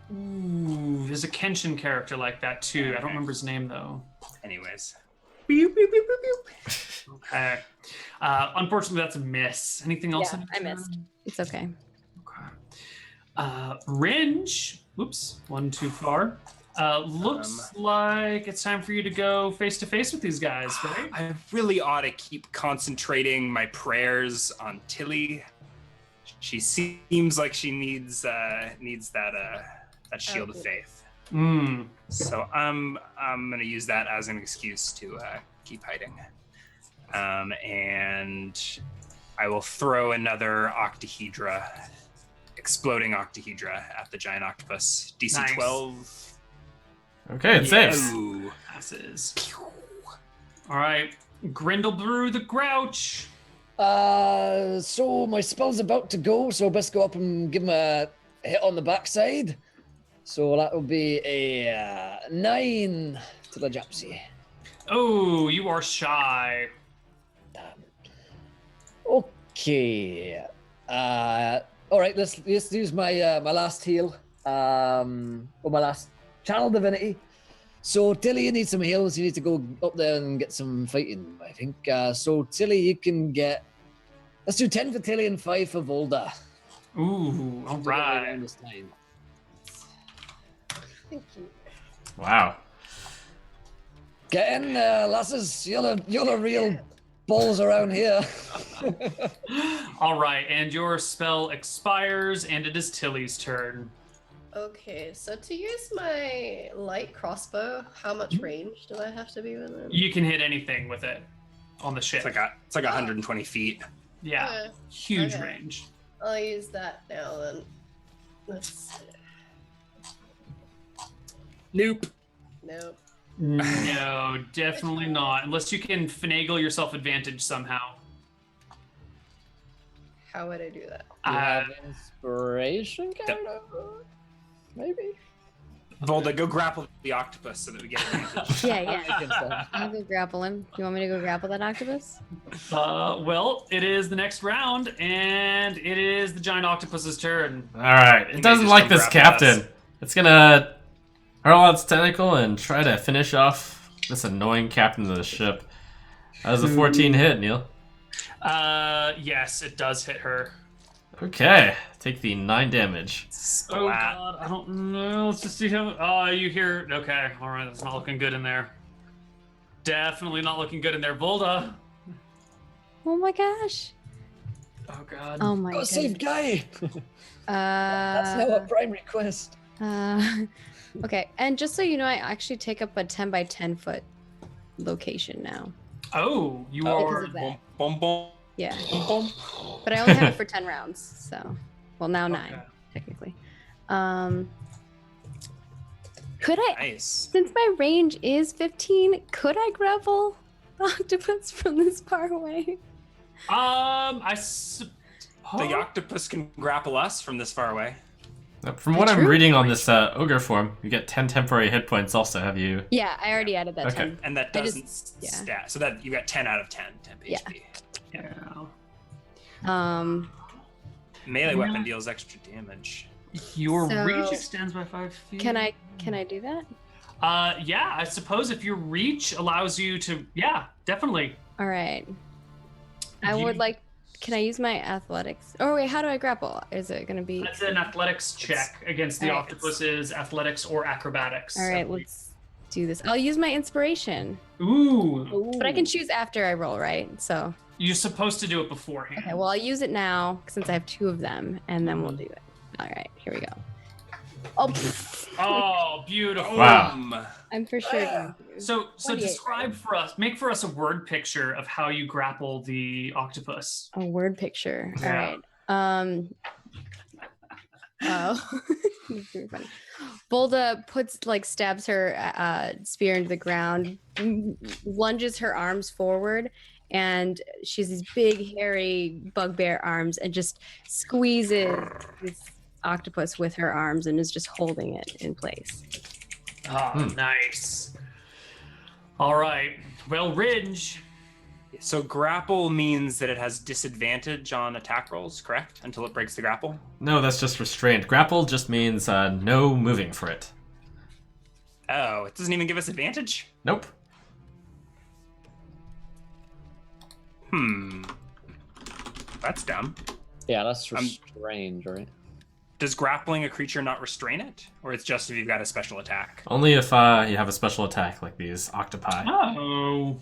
Ooh, there's a Kenshin character like that too. I don't remember his name though. Anyways. Okay. Unfortunately, that's a miss. Anything else? Yeah, in I your missed. turn? It's okay. Okay. Ringe. Oops, one too far. Looks like it's time for you to go face to face with these guys, right? I really ought to keep concentrating my prayers on Tilly. She seems like she needs that shield of faith. Mm. So I'm gonna use that as an excuse to keep hiding. And I will throw another octahedra, exploding octahedra at the giant octopus. DC Nice. 12. Okay, it saves. Ooh. Passes. All right, Grindelbrew the Grouch. So my spell's about to go, so best go up and give him a hit on the backside. So that will be a 9 to the Japsy. Oh, you are shy. Okay. All right. Let's use my my last heal. Or my last channel divinity. So Tilly, you need some heals. You need to go up there and get some fighting. I think. So Tilly, you can get. Let's do 10 for Tilly and 5 for Volda. Ooh, all right. This time. Thank you. Wow. Get in, lasses. You're the real balls around here. All right, and your spell expires, and it is Tilly's turn. Okay, so to use my light crossbow, how much range do I have to be within? You can hit anything with it on the ship. It's like 120 feet. Yeah, Okay. huge Okay. range. I'll use that now then. Let's see. Nope. Nope. No, definitely not. Unless you can finagle yourself advantage somehow. How would I do that? You Uh, have inspiration, kind of? Maybe. Volda, go grapple the octopus so that we get advantage. Yeah. I can stand. I'll go grapple him. You want me to go grapple that octopus? well, it is the next round, and it is the giant octopus's turn. All right. It may doesn't just like come this grapple captain. us. It's gonna hurl out its tentacle and try to finish off this annoying captain of the ship. That was a 14 hit, Neil. Yes, it does hit her. Okay. Take the 9 damage. Oh Splat. god, I don't know. Let's just see how. Oh, you hear? Okay, all right. That's not looking good in there. Definitely not looking good in there. Volda. Oh my gosh. Oh god. Oh my Go god. save Guy. That's now a primary quest. Okay, and just so you know, I actually take up a 10 by 10 foot location now. Oh, you Because are. of that. Boom, boom, Yeah, boom, boom. but I only have it for 10 rounds, so well now 9 Okay. technically. Could I, Nice. since my range is 15, could I grapple the octopus from this far away? I suppose. The octopus can grapple us from this far away. From what I'm True. reading on this ogre form, you get 10 temporary hit points also. Have you? Yeah, I already added that Okay. 10. And that I just- doesn't yeah. stat. So that you got 10 out of 10 temp Yeah. HP. Yeah. Melee Yeah. weapon deals extra damage. Your So- reach extends by 5 feet. Can I do that? Yeah, I suppose if your reach allows you to. Yeah, definitely. All right. I You- would like. Can I use my athletics? Oh wait, how do I grapple? Is it gonna be? That's an athletics check against the All right. octopus's athletics or acrobatics. All right, let's do this. I'll use my inspiration, Ooh, but I can choose after I roll, right? So you're supposed to do it beforehand. okay, well I'll use it now since I have 2 of them, and then we'll do it. All right, here we go. Oh, pff, Oh, beautiful. Wow. I'm for sure. going to. So 28. describe for us, make for us a word picture of how you grapple the octopus. A word picture. All Yeah. right. Oh, it's really funny. Volda stabs her spear into the ground, lunges her arms forward, and she has these big, hairy bugbear arms, and just squeezes this octopus with her arms and is just holding it in place. Oh, nice. All right. Well, Ridge. So grapple means that it has disadvantage on attack rolls, correct? Until it breaks the grapple? No, that's just restrained. Grapple just means no moving for it. Oh, it doesn't even give us advantage? Nope. That's dumb. Yeah, that's strange, right? Does grappling a creature not restrain it? Or it's just if you've got a special attack? Only if you have a special attack like these octopi. Oh.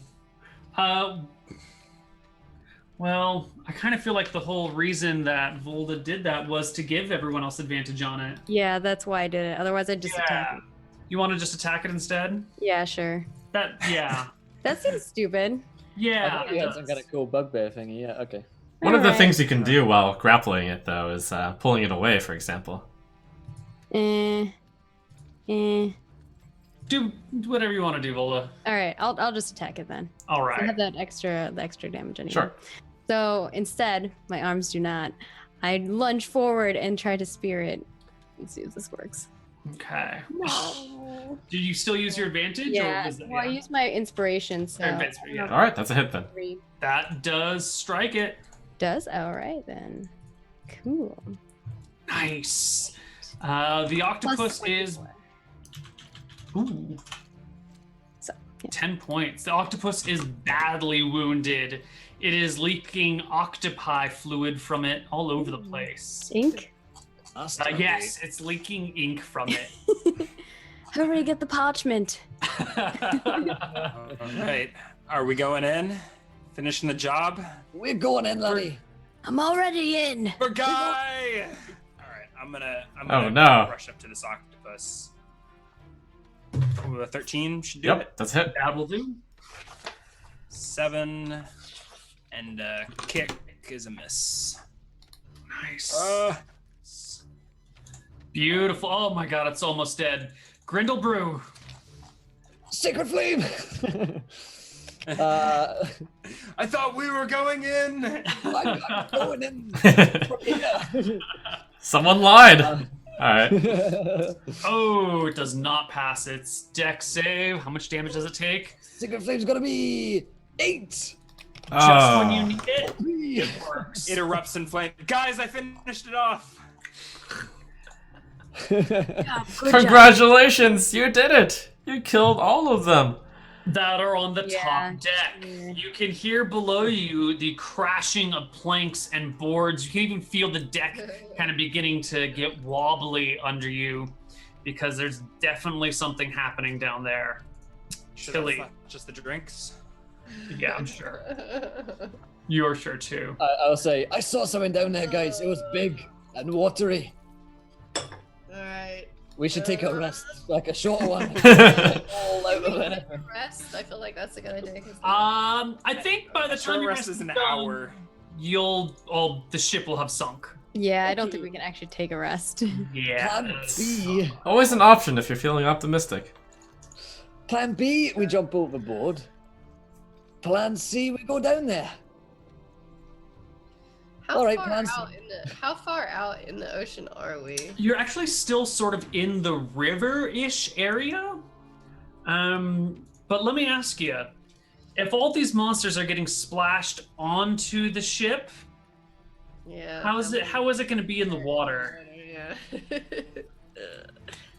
Well, I kind of feel like the whole reason that Volda did that was to give everyone else advantage on it. Yeah, that's why I did it. Otherwise, I'd just attack it. You want to just attack it instead? Yeah, sure. Yeah. That seems stupid. Yeah. I thought you had some kind of cool bugbear thingy. Yeah, okay. One of the Alright. things you can do while grappling it, though, is pulling it away, for example. Eh. Do whatever you want to do, Volda. All right, I'll just attack it then. All I have right. that the extra damage anyway. Sure. So instead, my arms do not. I lunge forward and try to spear it. Let's see if this works. Okay. No. Did you still use your advantage? Yeah. Or was it, Well, I used my inspiration, so. Your invincibility, yeah. All right, that's a hit then. Three. That does strike it. Does? All right then. Cool. Nice. The octopus Plus is 24. ooh, So, yeah. 10 points. The octopus is badly wounded. It is leaking octopi fluid from it all over the place. Ink? Yes, it's leaking ink from it. Hurry, get the parchment. All right. Are we going in? Finishing the job? We're going in, laddie. I'm already in. For Guy! All right. I'm gonna Oh, no. rush up to this octopus. Ooh, a 13 should do Yep, it. that's a hit. That will do. 7 and kick is a miss. Nice. Beautiful. Oh my god, it's almost dead. Grindle Brew. Sacred flame. I thought we were going in. I'm going in. Someone lied. All right. Oh, it does not pass its dex save. How much damage does it take? Sacred flame's gonna be 8. Just Oh. when you need it, it works. It erupts in flame. Guys, I finished it off. Congratulations, you did it. You killed all of them. That are on the Yeah. top deck. Yeah. You can hear below you the crashing of planks and boards. You can even feel the deck kind of beginning to get wobbly under you because there's definitely something happening down there. Should Chili. have left just the drinks. Yeah, I'm sure. You're sure too. I'll say, I saw something down there, guys. It was big and watery. Alright. We should take a rest, like a short one. All out of there. Rest. I feel like that's a good idea. 'Cause I think by the Short time your rest rest is an done, hour. the ship will have sunk. Yeah, I don't think we can actually take a rest. Yeah. Plan B. Always an option if you're feeling optimistic. Plan B, we jump overboard. Plan C, we go down there. How Alright, far plans- out how far out in the ocean are we? You're actually still sort of in the river-ish area. But let me ask you, if all these monsters are getting splashed onto the ship, Yeah. how is it going to be in the water? Yeah.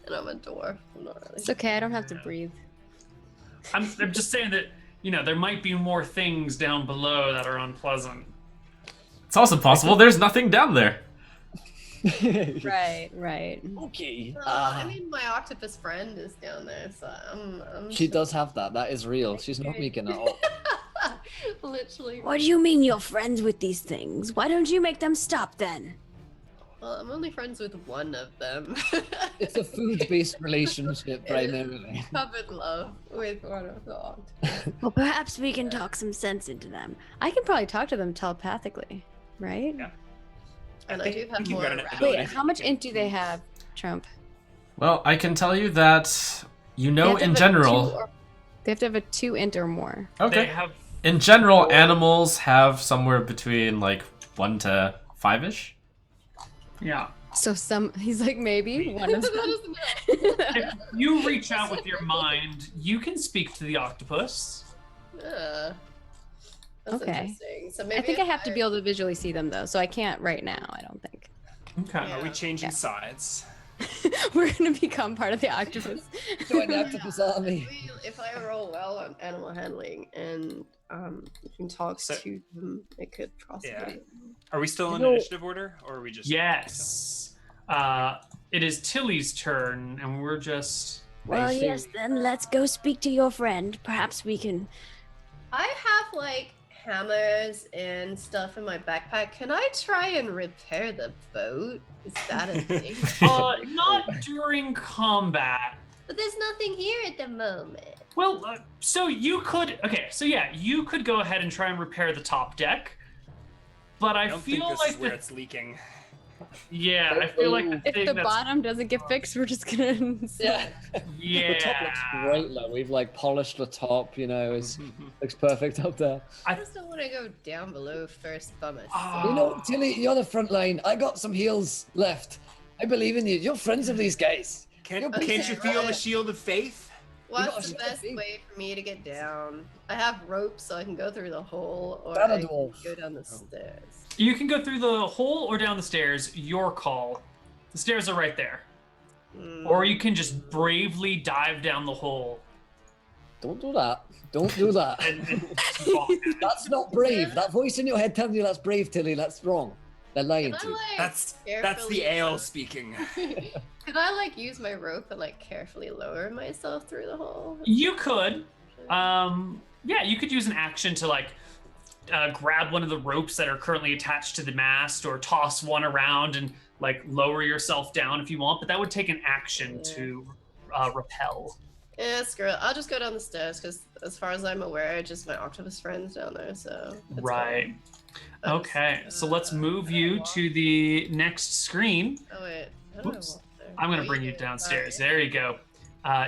And I'm a dwarf. I'm not really. It's okay, I don't have to breathe. I'm just saying that, there might be more things down below that are unpleasant. It's also possible there's nothing down there. Right, right. Okay. I mean, my octopus friend is down there, so I'm She does have that. That is real. She's not making it up. literally. What do you mean you're friends with these things? Why don't you make them stop then? Well, I'm only friends with one of them. It's a food-based relationship primarily. Covered love with one of the octopus. Well, perhaps we can talk some sense into them. I can probably talk to them telepathically, right? Yeah. And I do think have you've more got an rats. ability. Wait, how much int do they have, Trump? Well, I can tell you that They have to in have a general. 2 or- they have to have a 2 int or more. They Okay. have In general, animals have somewhere between like 1 to 5-ish. yeah. So he's like, maybe one of them. If you reach out with your mind, you can speak to the octopus. Yeah. That's Okay. interesting. So maybe I think I if have to be able to visually see them though, so I can't right now, I don't think. Okay. Are we changing Yeah. sides? We're gonna become part of the octopus. Join the octopus army. If I roll well on animal handling and you can talk So- to them, it could possibly. Yeah. Are we still in You know- initiative order, or are we just? Yes. It is Tilly's turn, and we're just. Well, see. yes, then let's go speak to your friend. Perhaps we can. I have like hammers and stuff in my backpack. Can I try and repair the boat? Is that a thing? Not during combat. But there's nothing here at the moment. Well, so you could. Okay, so yeah, you could go ahead and try and repair the top deck. but I don't think feel this like is where it's leaking. yeah, I feel like the If thing the that's bottom doesn't get fixed, we're just gonna. Yeah. yeah. The top looks great though. We've like polished the top, you know, it looks perfect up there. I just don't want to go down below first by myself. Oh. You know, Tilly, you're the front line. I got some heals left. I believe in you. You're friends of these guys. Can't Okay, you feel the right. shield of faith? What's gotta the shoot best the feet. way for me to get down? I have ropes so I can go through the hole, or Battle I can dwarf. go down the stairs. You can go through the hole or down the stairs. Your call. The stairs are right there. Or you can just bravely dive down the hole. Don't do that. Don't do that. And walk down. That's not brave. That voice in your head telling you that's brave, Tilly. That's wrong. They're lying Can to I, you. like, That's carefully- the ale speaking. Can I like use my rope and like carefully lower myself through the hole? You could. Yeah, you could use an action to like grab one of the ropes that are currently attached to the mast, or toss one around and like lower yourself down if you want. But that would take an action to repel. Yeah, screw it. I'll just go down the stairs because, as far as I'm aware, just my octopus friends down there. So it's Right. fine. Okay, so let's move you to the next screen. Oh wait. How do I Whoops. walk there? I'm gonna Oh, bring yeah, you downstairs. sorry. There you go.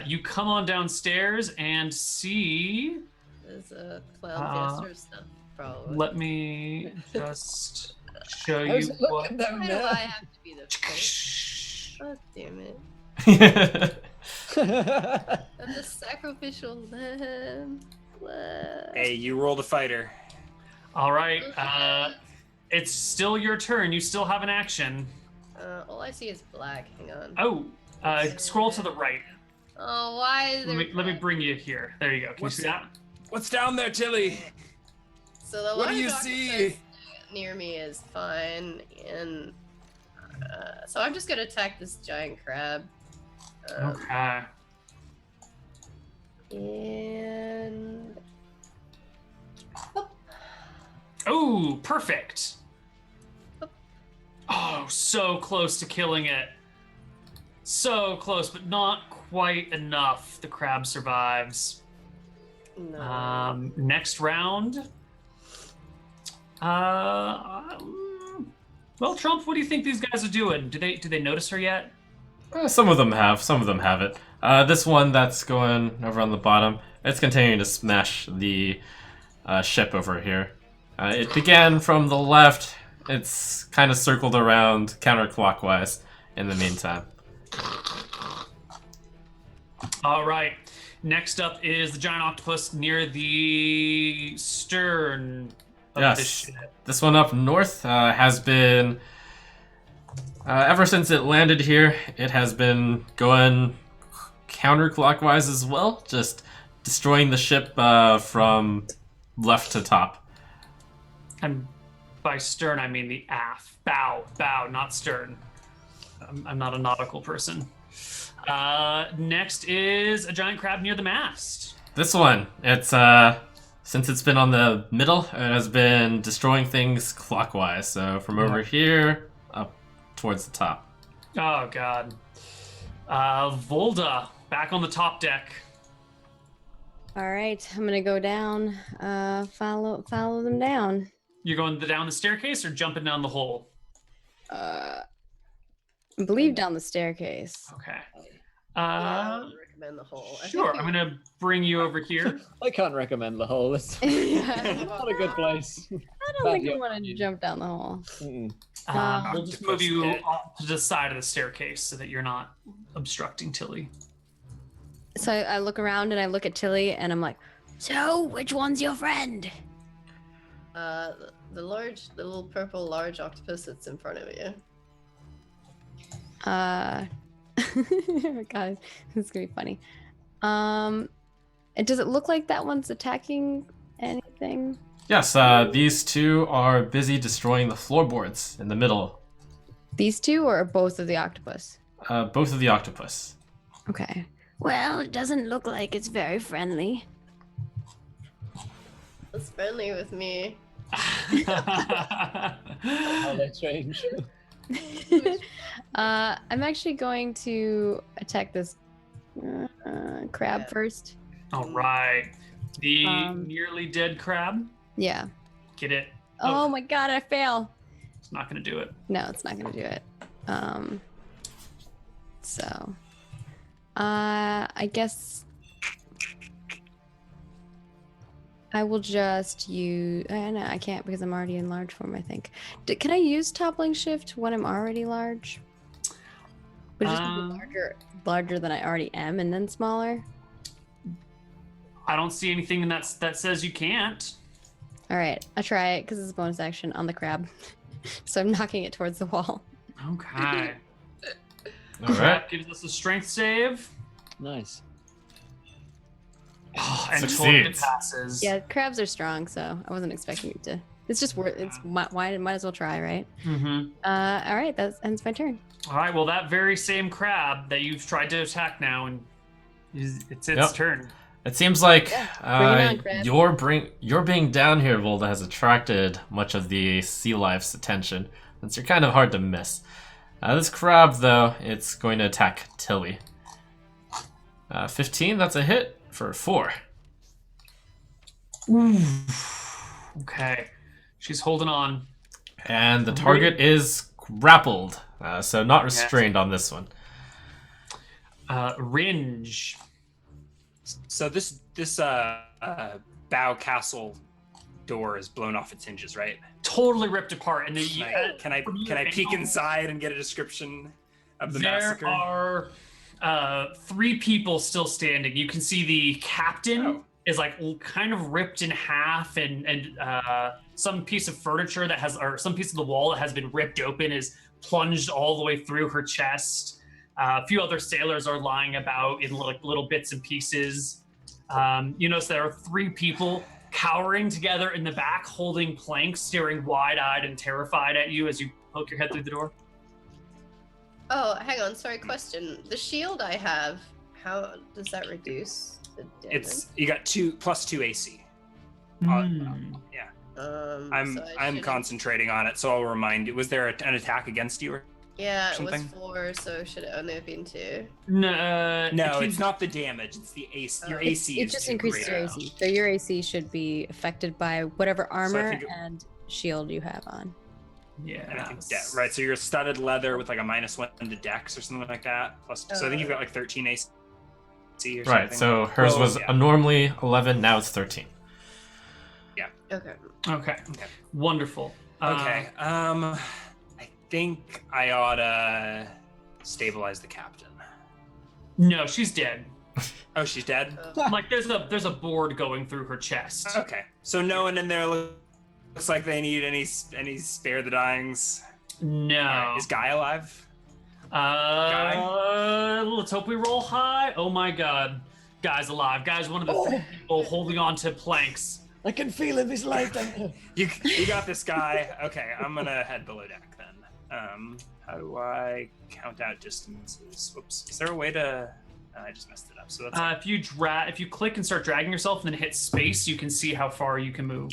You come on downstairs and see. There's a clown fiesta stuff, probably. Let me just show How's you it what. looking down Why do I there? have to be the first? God damn it. I'm the sacrificial lamb. Blah. Hey, you rolled a fighter. All right. It's still your turn. You still have an action. All I see is black. Hang on. Oh, scroll to the right. Oh, why is there? Let me bring you here. There you go. Can you What's see that? What's down there, Tilly? So the What do large you octopus see? near me is fine, and so I'm just gonna attack this giant crab. Okay. And Oh, perfect. Oh, so close to killing it. So close, but not quite enough. The crab survives. no. Next round. Well, Trump, what do you think these guys are doing? Do they notice her yet? Some of them have, some of them haven't. This one that's going over on the bottom, it's continuing to smash the ship over here. It began from the left. It's kind of circled around counterclockwise in the meantime. All right. Next up is the giant octopus near the stern of Yes. this ship. This one up north has been, ever since it landed here, it has been going counterclockwise as well, just destroying the ship from left to top. And by stern, I mean the aft. Bow, not stern. I'm not a nautical person. Next is a giant crab near the mast. This one, it's since it's been on the middle, it has been destroying things clockwise. So from over here up towards the top. Oh, God. Volda, back on the top deck. All right, I'm gonna go down. Follow them down. You're going down the staircase or jumping down the hole? I believe down the staircase. Okay. I would recommend the hole. I think Sure. we- I'm going to bring you over here. I can't recommend the hole. It's Yeah, not a good place. I don't think I want to jump down the hole. Mm-mm. We'll just move you Octopus pit. off to the side of the staircase so that you're not obstructing Tilly. So I look around and I look at Tilly and I'm like, so which one's your friend? The little purple large octopus that's in front of you. Oh God, this is gonna be funny. And does it look like that one's attacking anything? Yes, these two are busy destroying the floorboards in the middle. These two or both of the octopus? Both of the octopus. Okay. Well, it doesn't look like it's very friendly. It's friendly with me. How they change. I'm actually going to attack this crab Yeah. first. All right. The Um, nearly dead crab. Yeah. Get it. Oh my god, I fail. It's not going to do it. No, it's not gonna do it. So, I guess I will just use. No, I can't because I'm already in large form. I think. Can I use toppling shift when I'm already large? But just be larger than I already am, and then smaller. I don't see anything in that says you can't. All right, I'll try it because it's a bonus action on the crab. So I'm knocking it towards the wall. Okay. All right. Gives us a strength save. Nice. Oh, and Succeeds. Torquid passes. Yeah, crabs are strong, so I wasn't expecting it to. It's just worth. It's might as well try, right? Mm-hmm. All right, that ends my turn. All right. Well, that very same crab that you've tried to attack now, and it's its Yep. turn. It seems like Bring it on, Crab. your being down here, Volda, has attracted much of the sea life's attention, since you're kind of hard to miss. This crab, though, it's going to attack Tilly. 15, that's a hit for 4. Okay. She's holding on. And the target is grappled, so not restrained on this one. Ringe. So this bow castle door is blown off its hinges, right? Totally ripped apart, and then Can I peek inside and get a description of the there massacre? are 3 people still standing. You can see the captain is like kind of ripped in half, and some piece of furniture that has, or some piece of the wall that has been ripped open is plunged all the way through her chest. A few other sailors are lying about in like little bits and pieces. You notice there are 3 people cowering together in the back, holding planks, staring wide-eyed and terrified at you as you poke your head through the door. Oh, hang on. Sorry, question. The shield I have, how does that reduce the damage? You got +2 AC. Yeah. I'm so I shouldn't- concentrating on it, so I'll remind you. Was there an attack against you? Yeah, it was something? 4, so should it only have been 2? No, it's not the damage. It's the AC. Your AC It is just too increases great. your AC. So your AC should be affected by whatever armor think it- and shield you have on. Yeah. And I think right. So you're studded leather with like a -1 to Dex or something like that. So I think you've got like 13 AC or something. Right, so hers Oh, was yeah. normally 11, now it's 13. Okay. Okay. Wonderful. Okay. I think I oughta stabilize the captain. No, she's dead. Oh, she's dead? Like there's a board going through her chest. Okay. So no one in there looks like they need any spare the dyings. No. Alright, is Guy alive? Let's hope we roll high. Oh my god. Guy's alive. Guy's one of the 3 people holding on to planks. I can feel it. This light. You got this guy. Okay, I'm gonna head below deck then. How do I count out distances? Whoops. Is there a way to? I just messed it up. So that's If you click and start dragging yourself and then hit space, you can see how far you can move.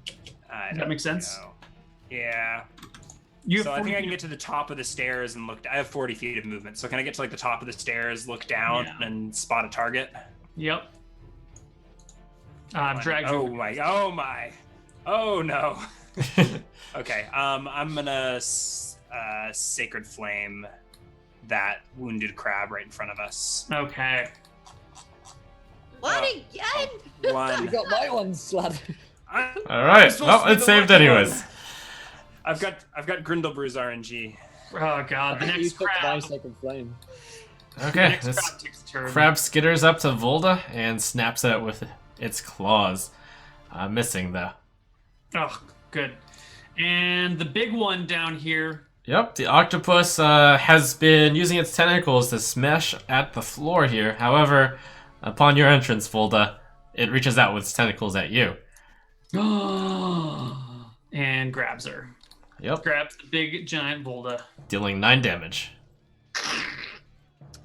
Does that make sense? know. Yeah. You have So I 40 think I can feet- get to the top of the stairs and look. I have 40 feet of movement. So can I get to like the top of the stairs, look down, Yeah. and spot a target? Yep. Drag Oh you. my! Oh my! Oh no! Okay. I'm gonna sacred flame that wounded crab right in front of us. Okay. What Oh. again? One. You got my ones, lad. Alright, supposed well, to be it the saved lucky anyways. one. I've got Grindelbrew's RNG. Oh god, the You next took my crab. sacred flame. The Okay, next this crab takes a turn. crab skitters up to Volda and snaps at it with its claws. Missing, though. Oh, good. And the big one down here. Yep, the octopus has been using its tentacles to smash at the floor here. However, upon your entrance, Volda, it reaches out with its tentacles at you. And grabs her. Yep, Grabs the big giant Volda. dealing 9 damage.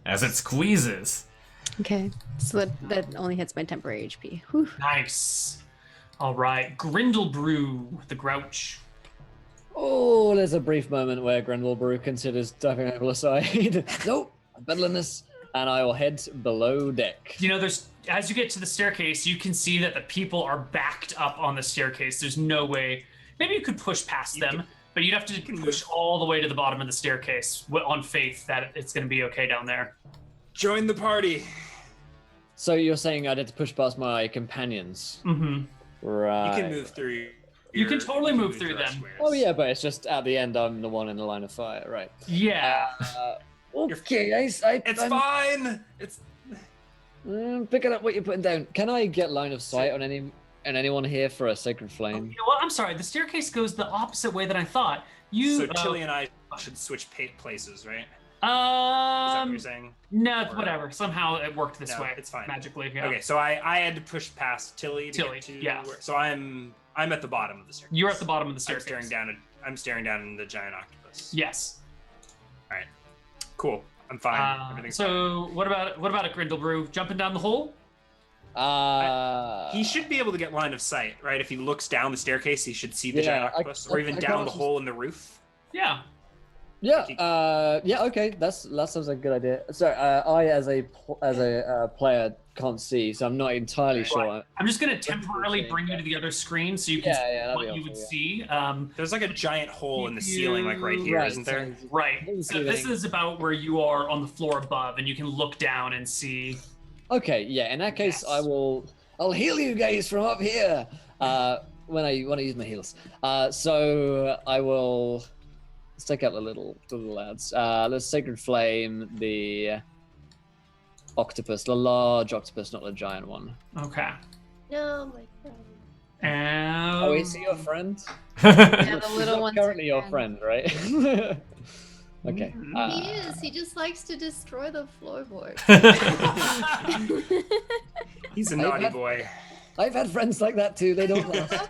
As it squeezes. Okay, so that only hits my temporary HP. Whew. Nice. All right, Grindelbrew, the Grouch. Oh, there's a brief moment where Grendelbrew considers diving over the side. Nope, I'm better than this. and I will head below deck. You know, there's as you get to the staircase, you can see that the people are backed up on the staircase. There's no way. Maybe you could push past them, but you'd have to push all the way to the bottom of the staircase on faith that it's going to be okay down there. Join the party. So you're saying I'd have to push past my companions? Mm-hmm. Right. You can move through. You can totally move through rest them. squares. Oh yeah, but it's just at the end I'm the one in the line of fire, right? Yeah. Okay, It's fine. It's picking up what you're putting down. Can I get line of sight on anyone here for a sacred You flame? know what? I'm sorry. The staircase goes the opposite way than I thought. You. so Tilly and I should switch places, right? Is that what you're saying? No, Or- whatever. Somehow it worked this No, way. it's fine. Magically. Yeah. Okay, so I had to push past Tilly. To Tilly, get to yeah. so I'm at the bottom of the staircase. You're at the bottom of the I'm staircase. I'm staring down in the giant octopus. Yes. All right. Cool. I'm fine. Everything's fine. So what about a Grindlebrew jumping down the hole? He should be able to get line of sight, right? If he looks down the staircase, he should see the Yeah, giant octopus, or even I down can't the just- hole in the roof. Yeah. Yeah, okay, that sounds like a good idea. So, I as a player can't see, so I'm not entirely sure. I'm just gonna temporarily bring you to the other screen so you can see that'd what be you would helpful, see. There's like a giant hole in the ceiling, like right here, Right, not there? Right. Let me So see this that. is about where you are on the floor above, and you can look down and see. Okay, yeah. In that case, Yes. I'll heal you guys from up here. When I use my heals. So I will. Let's take out the little lads. Let's sacred flame the octopus, the large octopus, not the giant one. Okay. No, my friend. And Oh, is he your friend? Yeah, the little He's one's currently your friend. friend, right? Okay. He is. He just likes to destroy the floorboard. He's a I've naughty had- boy. I've had friends like that too. They don't last.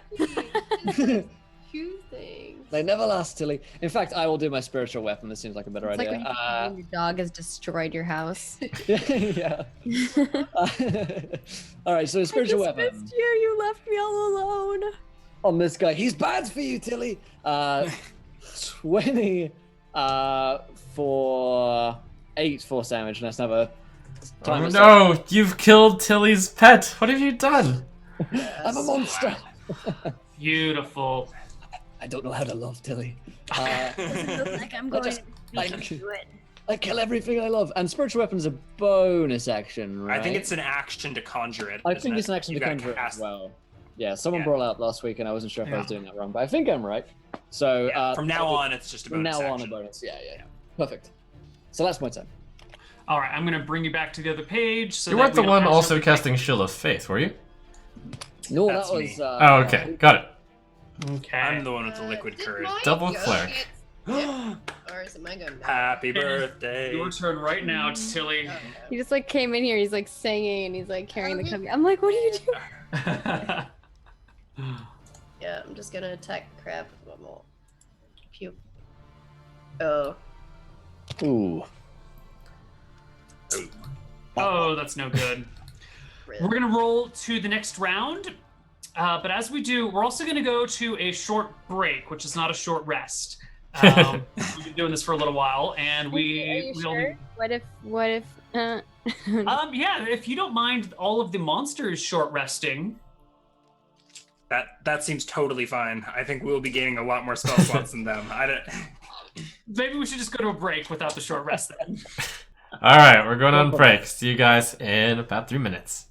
Shoot things. They never last, Tilly. In fact, I will do my spiritual weapon. This seems like a better It's like idea. when you complain your dog has destroyed your house. Yeah. All right, so spiritual I just weapon missed you. You left me all alone. on this guy. He's bad for you, Tilly. 20 for 8 force damage. Let's have a time. Oh of no, you've killed Tilly's pet. What have you done? I'm a monster. beautiful. I don't know how to love Tilly. Like I'm going just- to I- do it. I kill everything I love. And spiritual weapon's a bonus action, right? I think it's an action to conjure it. I isn't think it? it's an action You to gotta conjure it as cast- well. Yeah, someone Yeah. brought it up last week, and I wasn't sure if I was Yeah. doing that wrong, but I think I'm right. So Yeah, from now on, it's just a from bonus now on, a action. bonus. Yeah. Perfect. So that's my turn. All right, I'm gonna bring you back to the other page. So You that weren't the we don't one also accidentally- casting Shield of Faith, were you? No, That's that me. was. Oh, okay. Got it. Okay. I'm the one with the liquid Did courage. my Double goat clerk. get- Or is it my go now? Happy birthday. Your turn right now, Tilly. Okay. He just like came in here. He's like singing and he's like carrying the cubby. I'm like, what are you doing? Yeah, I'm just gonna attack crab with one more. Pew. Oh. Ooh. Oh, that's no good. rip. We're gonna roll to the next round, but as we do, we're also gonna go to a short break, which is not a short rest. We've been doing this for a little while, and Are you we sure? only. What if? Yeah, if you don't mind, all of the monsters short resting. That seems totally fine. I think we'll be gaining a lot more spell slots than them. I don't. Maybe we should just go to a break without the short rest then. All right, we're going on break. See you guys in about 3 minutes.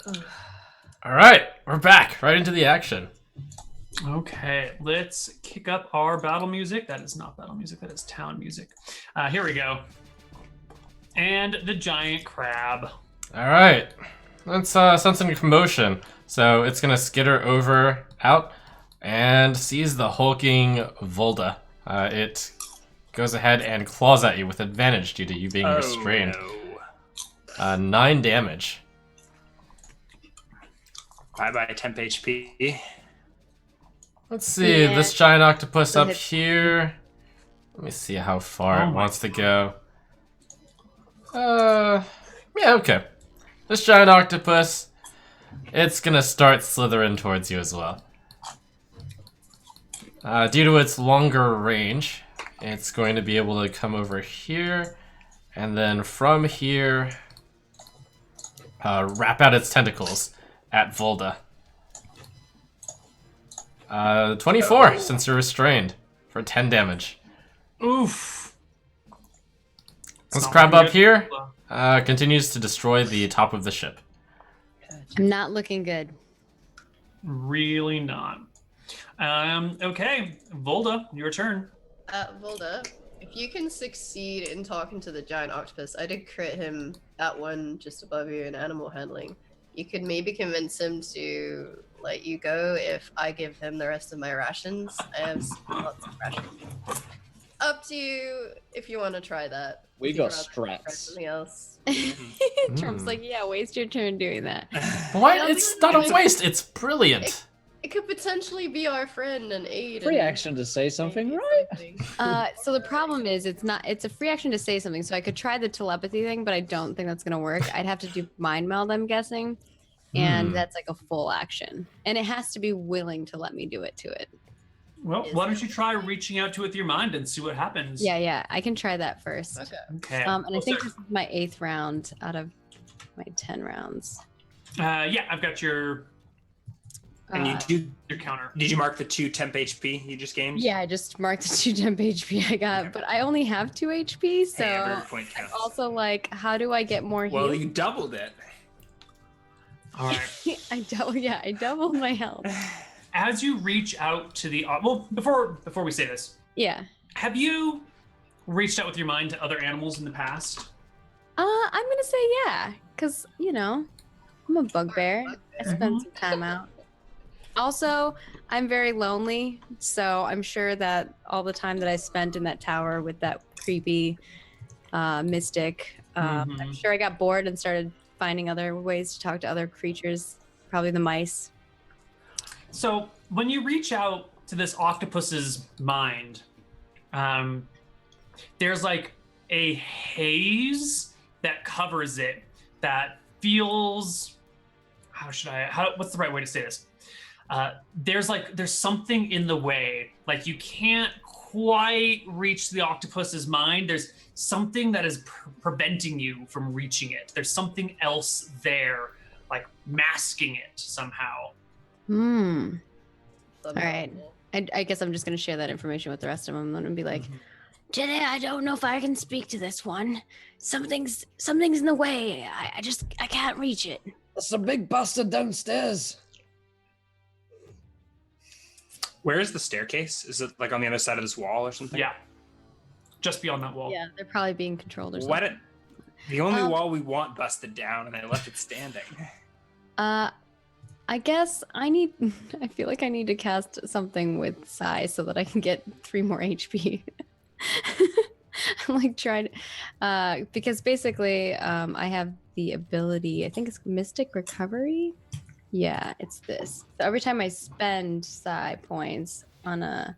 All right, we're back right into the action. Okay, let's kick up our battle music. That is not battle music, that is town music. Here we go. And the giant crab. All right, let's sense some commotion. So it's gonna skitter over out and seize the hulking Volda. It goes ahead and claws at you with advantage due to you being restrained. No. 9 damage. Bye-bye, temp HP. Let's see, Yeah. this giant octopus Go up ahead. here. Let me see how far Oh it my wants to go. Yeah, okay. This giant octopus, it's gonna start slithering towards you as well. Due to its longer range, it's going to be able to come over here, and then from here, wrap out its tentacles at Volda. 24, since you're restrained, for 10 damage. Oof. This not crab looking up good. here continues to destroy the top of the ship. I'm not looking good. Really not. Okay, Volda, your turn. Volda, if you can succeed in talking to the giant octopus, I did crit him at one just above you in animal handling. You could maybe convince him to let you go if I give him the rest of my rations. I have lots of rations. Up to you if you want to try that. We If got you'd rather try strats. something else. Trump's like, yeah, waste your turn doing that. What? Yeah, It's but- not a waste. It's brilliant. It could potentially be our friend and aid. Free and action to say something, maybe right? something. So the problem is it's a free action to say something. So I could try the telepathy thing, but I don't think that's gonna work. I'd have to do mind meld, I'm guessing. And that's like a full action. And it has to be willing to let me do it to it. Well, why don't you try reaching out to it with your mind and see what happens? Yeah, I can try that first. Okay. Okay. And I Well, think sir, this is my 8th round out of my 10 rounds. yeah, I've got your And you counter. did you mark the 2 temp HP you just gained? Yeah, I just marked the 2 temp HP I got, but I only have 2 HP, so Hey, every point I'm counts. also like, how do I get more Well, heal? you doubled it. All right. I doubled my health. As you reach out to the well, before we say this, Yeah. have you reached out with your mind to other animals in the past? I'm gonna say yeah, cause I'm a bugbear. I spend some time out. Also, I'm very lonely, so I'm sure that all the time that I spent in that tower with that creepy mystic, I'm sure I got bored and started finding other ways to talk to other creatures, probably the mice. So when you reach out to this octopus's mind, there's like a haze that covers it that feels. What's the right way to say this? There's something in the way. Like you can't quite reach the octopus's mind. There's something that is preventing you from reaching it. There's something else there, like masking it somehow. All right. I guess I'm just gonna share that information with the rest of them. I'm gonna be like, today I don't know if I can speak to this one. Something's in the way. I can't reach it. There's a big bastard downstairs. Where is the staircase? Is it like on the other side of this wall or something? Yeah, just beyond that wall. Yeah, they're probably being controlled or something. What? The only Um, wall we want busted down, and they left it standing. I guess I feel like I need to cast something with Sai so that I can get 3 more HP. I'm like trying to, because basically I have the ability, I think it's Mystic Recovery. Yeah, it's this. So every time I spend Sai points on a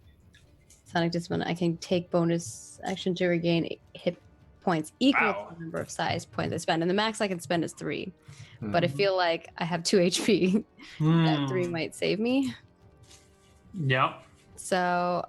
Sonic Discipline, I can take bonus action to regain hit points equal Wow. to the number of size points I spend. And the max I can spend is 3. But I feel like I have 2 HP. That 3 might save me. Yeah. So,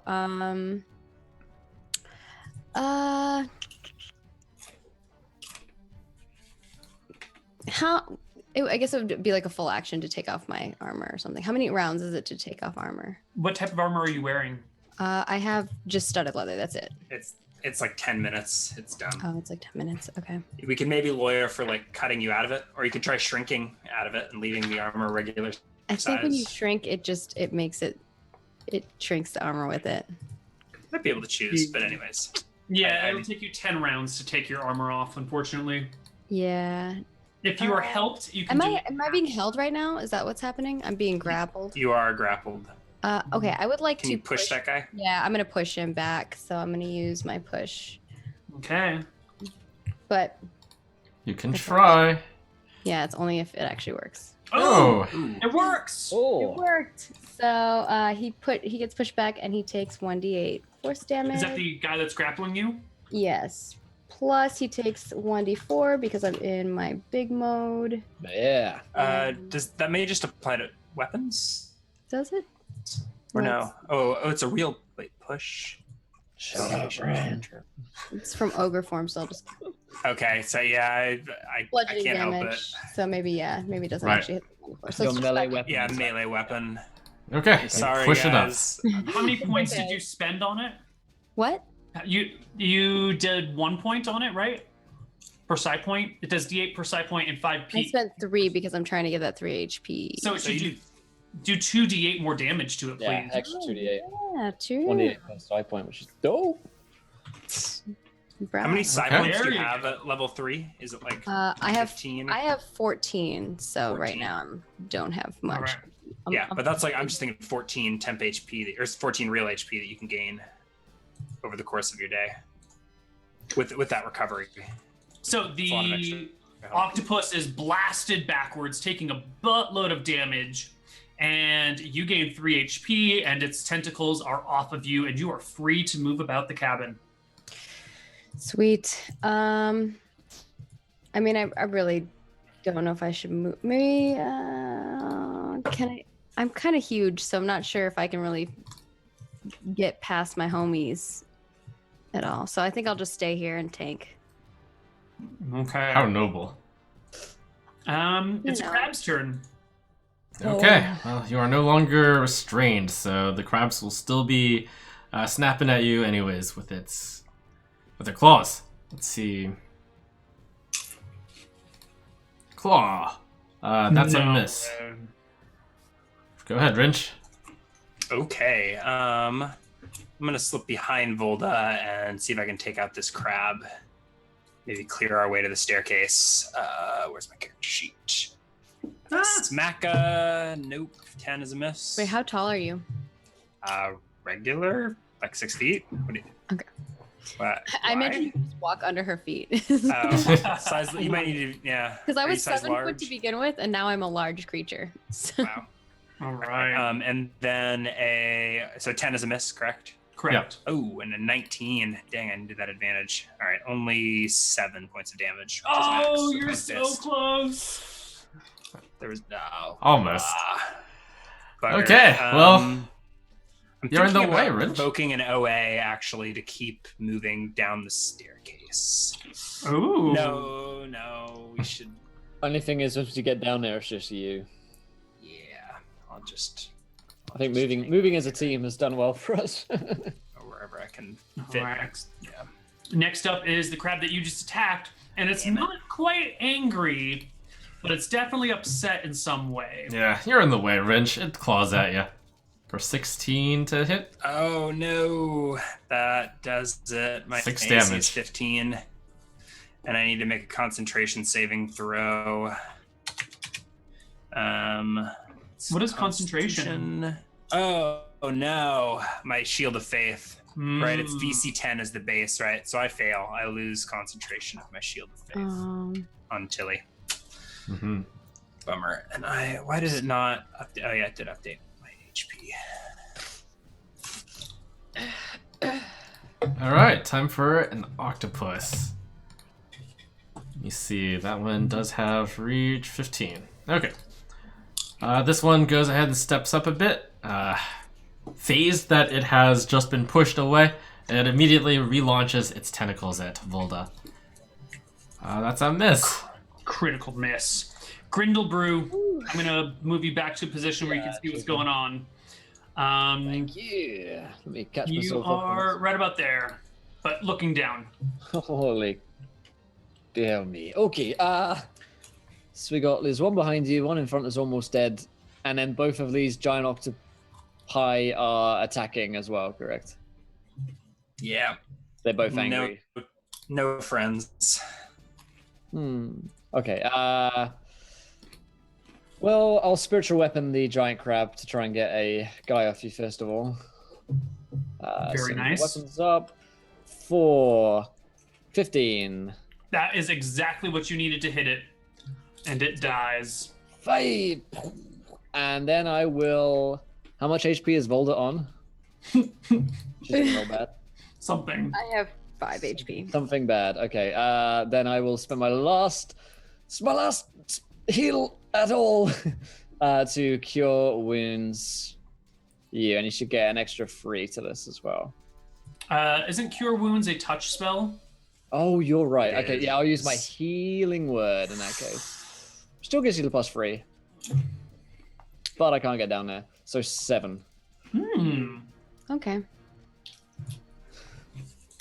I guess it would be like a full action to take off my armor or something. How many rounds is it to take off armor? What type of armor are you wearing? I have just studded leather. That's it. It's It's like 10 minutes. It's done. Oh, it's like 10 minutes. Okay. We can maybe lawyer for like cutting you out of it, or you could try shrinking out of it and leaving the armor regular I think when you size. shrink, it makes it shrinks the armor with it. Might be able to choose, but anyways. Yeah, I- it'll take you 10 rounds to take your armor off, unfortunately. Yeah. If you are helped, you can Am do I being held right now? Is that what's happening? I'm being grappled. You are grappled. Okay, I would like Can to you push that guy? Yeah, I'm gonna push him back, so I'm gonna use my push. Okay. But You can try. yeah, it's only if it actually works. Oh, Ooh. it works! It Oh, worked. So he gets pushed back and he takes 1d8 force damage. Is that the guy that's grappling you? Yes. Plus he takes 1d4 because I'm in my big mode. yeah. Does that may just apply to weapons? Does it? Or No, no? Oh, it's a real push. Shut up, Rand. It's from ogre form, so I'll just Okay, so yeah, I bludgeoning can't help it. damage. So maybe it doesn't Right. actually hit the 1d4. So Your it's melee just- weapon. Yeah, melee weapon. Okay, Sorry, push guys. it up. How many points Okay. did you spend on it? What? You did 1 point on it, right? Per side point. It does D8 per side point and 5 I P. spent 3 because I'm trying to get that 3 HP. So it So should you do 2 D8 more damage to it, Yeah, please. extra 2d8. Yeah, 2. 1d8 plus side point, which is dope. How many side Okay. points do There you you have at level 3? Is it like I have 15? I have 14, so right 14. now I don't have much. All right. Yeah, but that's like I'm just thinking 14 temp HP or 14 real HP that you can gain over the course of your day with that recovery. So It's a lot of extra the help. octopus is blasted backwards, taking a buttload of damage, and you gain 3 HP, and its tentacles are off of you, and you are free to move about the cabin. Sweet. I mean, I really don't know if I should move. Maybe can I? I'm kind of huge, so I'm not sure if I can really get past my homies at all. So I think I'll just stay here and tank. Okay. How noble. It's a No. crab's turn. Okay, well, you are no longer restrained, so the crabs will still be snapping at you anyways with their claws. Let's see. Claw. That's a No. miss. Go ahead, Rinch. Okay. I'm gonna slip behind Volda and see if I can take out this crab. Maybe clear our way to the staircase. Where's my character sheet? Smacka. Nope. 10 is a miss. Wait, how tall are you? Regular, like 6 feet. What do you? Okay. What? I Why? imagine you can just walk under her feet. Oh, size. You might need to. Yeah. Because I Are you was size 7 foot large? to begin with, and now I'm a large creature. So Wow. All right. And then so 10 is a miss, correct? Correct. Oh, and a 19. Dang, I didn't do that advantage. All right, only 7 points of damage. which is max Oh, with you're my so fist. close. There was no. Almost. Bugger. Okay, well, I'm you're in the thinking way, about Rich. Provoking an OA actually to keep moving down the staircase. Ooh. No, we should. Only thing is, once you get down there, it's just you. Yeah, I'll just. I think moving as a team has done well for us. Go wherever I can fit. Alright. Next. Yeah. Next up is the crab that you just attacked, and it's not quite angry, but it's definitely upset in some way. Yeah, you're in the way, Rinch. It claws at you. For 16 to hit. Oh no, that does it. My 6 AC damage. is 15, and I need to make a concentration saving throw. What is concentration? Oh no, my shield of faith. Right, it's Mm. DC 10 as the base, right? So I fail. I lose concentration of my shield of faith on Tilly. Mm-hmm. Bummer. And why did it not update? Oh yeah, it did update my HP. All right, time for an octopus. Let me see. That one does have reach 15. Okay. This one goes ahead and steps up a bit. Phased that it has just been pushed away, it immediately relaunches its tentacles at Volda. That's a miss. Critical miss. Grindlebrew, I'm gonna move you back to a position where you can see what's going on. Thank you. Let me catch You myself up. are right about there. but looking down. Holy dear me. Okay, so there's one behind you, one in front is almost dead, and then both of these giant octopi are attacking as well, correct? Yeah. They're both angry. No friends. Okay, well, I'll spiritual weapon the giant crab to try and get a guy off you first of all. Very so nice. Weapons up for 15. That is exactly what you needed to hit it. And it dies. 5. And then I will. How much HP is Volda on? She didn't roll bad. Something. I have 5 HP. Something bad. Okay. Then I will spend my last heal at all to cure wounds. You, and you should get an extra 3 to this as well. Isn't Cure Wounds a touch spell? Oh, you're right. It Okay, yeah, I'll use my is. healing word in that case. Still gives you the +3. But I can't get down there. So 7. Okay.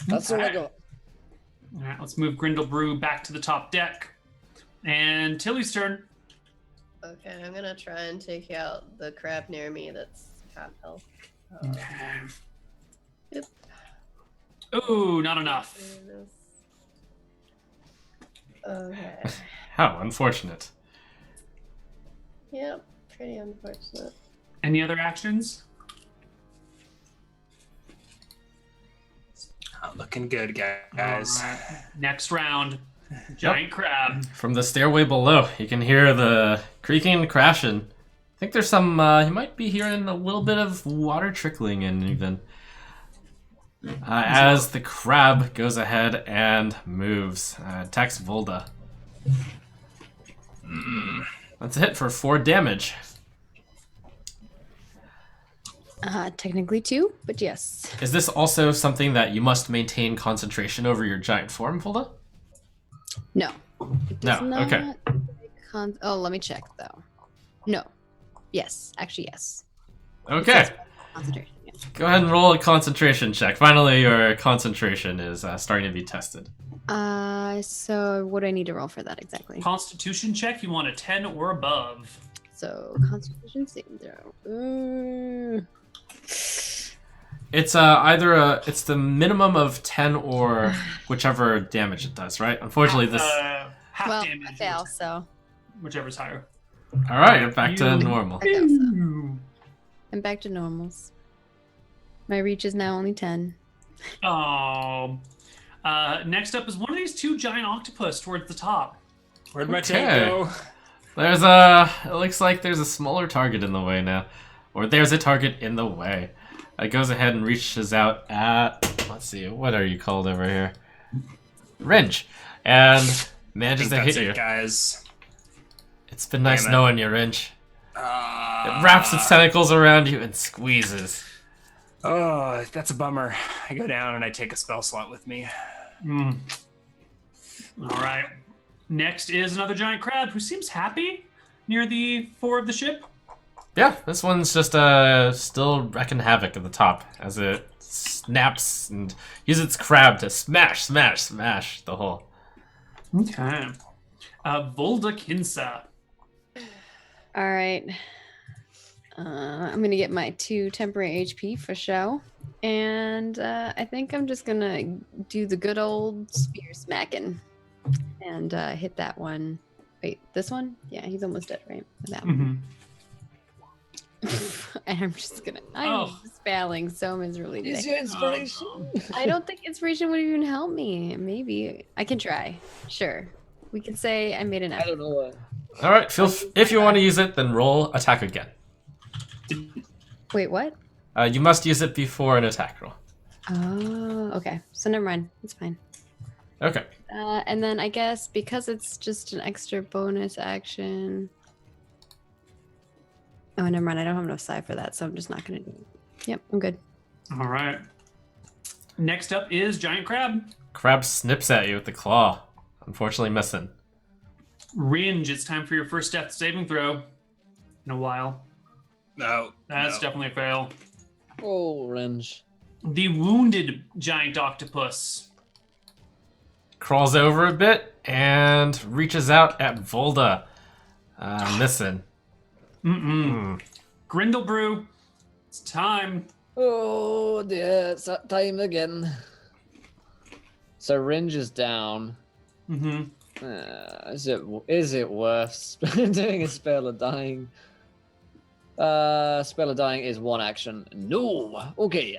That's all I Okay. got. All right, let's move Grindlebrew back to the top deck. And Tilly's turn. Okay, I'm gonna try and take out the crab near me that's half health. Yep. Ooh, not enough. Okay. How unfortunate. Yep, pretty unfortunate. Any other actions? Looking good, guys. All right. Next round. Giant crab. From the stairway below, you can hear the creaking and crashing. I think there's some, you might be hearing a little bit of water trickling in even. As the crab goes ahead and moves, attacks Volda. That's a hit for 4 damage. Technically 2, but yes. Is this also something that you must maintain concentration over your giant form, Volda? No. It does No, okay. not oh, let me check though. No. Yes. Actually, yes. Okay. Concentration. Yeah. Go ahead and roll a concentration check. Finally, your concentration is starting to be tested. So what do I need to roll for that exactly? Constitution check, you want a 10 or above. So Constitution saving throw. It's it's the minimum of 10 or whichever damage it does, right? Unfortunately, this. Half Well, damage. I fail, so Whichever's higher. All right, you're back to You- normal. I fail, so I'm back to normals. My reach is now only 10. Oh. Next up is one of these 2 giant octopus towards the top. Where'd my Okay. tank go? There's it looks like there's a smaller target in the way now, or there's a target in the way. It goes ahead and reaches out at, let's see, what are you called over here? Ringe, and I manages think to that's hit you. it, guys. It's been nice Damn it. knowing you, Ringe. It wraps its tentacles around you and squeezes. Oh, that's a bummer. I go down and I take a spell slot with me. All right. Next is another giant crab who seems happy near the fore of the ship. Yeah, this one's just still wrecking havoc at the top as it snaps and uses its crab to smash the hull. Okay. Volda Kinsa. All right. I'm gonna get my 2 temporary HP for show, and I think I'm just gonna do the good old spear smacking, and hit that one. Wait, this one? Yeah, he's almost dead, right? That one. And I'm just gonna. I'm just failing so miserably today. Use your inspiration. I don't think inspiration would even help me. Maybe I can try. Sure, we could say I made an I effort. don't know. All right, if you want to use it, then roll attack again. Wait, what? You must use it before an attack roll. Oh, okay. So never mind. It's fine. Okay. And then I guess because it's just an extra bonus action. Oh, never mind. I don't have enough psi for that, so I'm just not going to do it. Yep, I'm good. All right. Next up is giant crab. Crab snips at you with the claw. Unfortunately missing. Ringe, it's time for your first death saving throw in a while. No. That's no. definitely a fail. Oh, Ringe. The wounded giant octopus. Crawls over a bit and reaches out at Volda. Missing. Grindelbrew, it's time. Oh dear, it's that time again. So Ringe is down. Is it worth doing a spell of dying? Spell of dying is one action. No. Okay.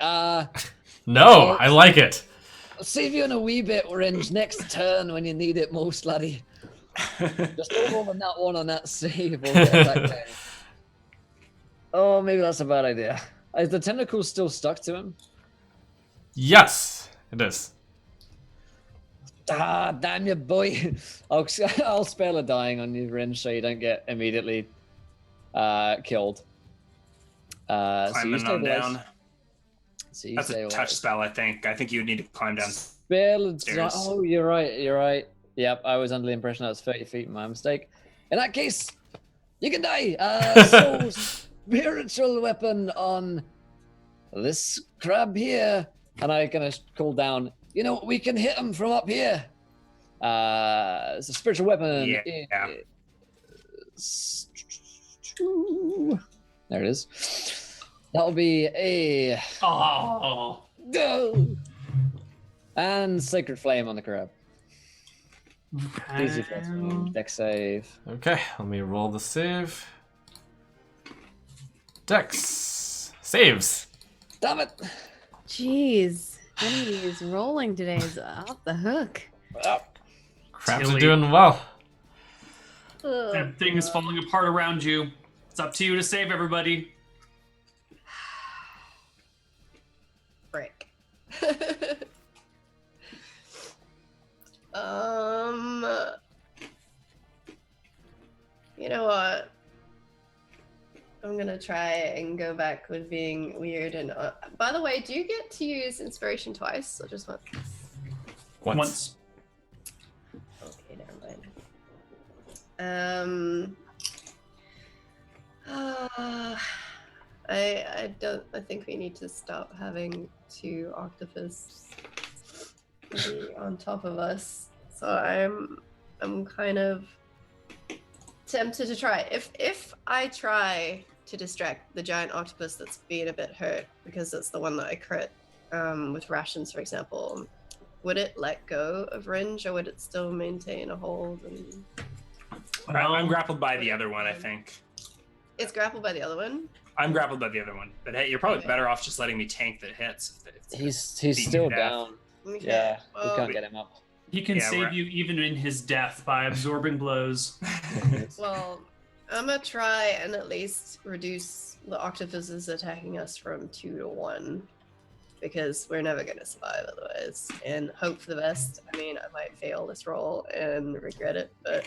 No, I like it. I'll save you in a wee bit, Ringe. Next turn when you need it most, laddie. Just don't roll on that one on that save. We'll get back down. Oh, maybe that's a bad idea. Is the tentacle still stuck to him? Yes, it is. Ah, damn you, boy. I'll spell a dying on you, Ringe, so you don't get immediately killed. So you Climbing stay on wise. down. So you That's stay a wise. touch spell, I think. I think you would need to climb down. Spell a Stairs. Oh, you're right. Yep, I was under the impression that was 30 feet, my mistake. In that case, you can die. So, spiritual weapon on this crab here. And I'm going to call down, we can hit him from up here. It's a spiritual weapon. Yeah. There it is. That'll be a... Oh. Go! And Sacred Flame on the crab. Easy for us. Dex save. Okay, let me roll the save. Dex saves. Damn it! Jeez, Benny's rolling today is off the hook. Crabs are Tilly. doing well. Everything is falling apart around you. It's up to you to save everybody. Frick. You know what? I'm gonna try and go back with being weird and. By the way, do you get to use inspiration twice or just once? Once. Okay, never mind. I think we need to stop having two octopus be on top of us. So I'm kind of tempted to try. If I try to distract the giant octopus that's being a bit hurt, because it's the one that I crit with rations, for example, would it let go of Ringe or would it still maintain a hold? And I'm grappled by the other one, I think. it's grappled by the other one. I'm grappled by the other one. But hey, you're probably better off just letting me tank that hits. He's Beat still me to death. down. Okay, Yeah, we well- can't get him up. He can Yeah, save we're- you even in his death by absorbing blows. Well, I'm gonna try and at least reduce the octopuses attacking us from 2 to 1, because we're never gonna survive otherwise. And hope for the best. I mean, I might fail this roll and regret it, but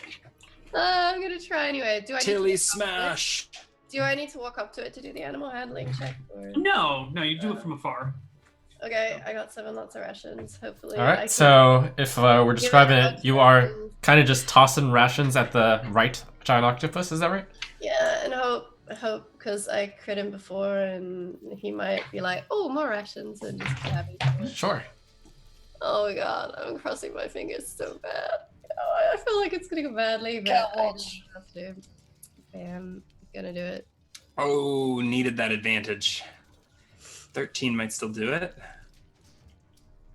I'm gonna try anyway. Do I need to Tilly walk up to it? smash. Do I need to walk up to it to do the animal handling check? Or... No, you do it from afar. Okay, I got 7 lots of rations. Hopefully, All I right, can so if we're give describing it it, you are and- kind of just tossing rations at the right giant octopus, is that right? Yeah, and hope because I crit him before, and he might be like, "Oh, more rations," and just having. Sure. Oh my god, I'm crossing my fingers so bad. Oh, I feel like it's gonna go badly, but I just have to. Bam, gonna do it. Oh, needed that advantage. 13 might still do it.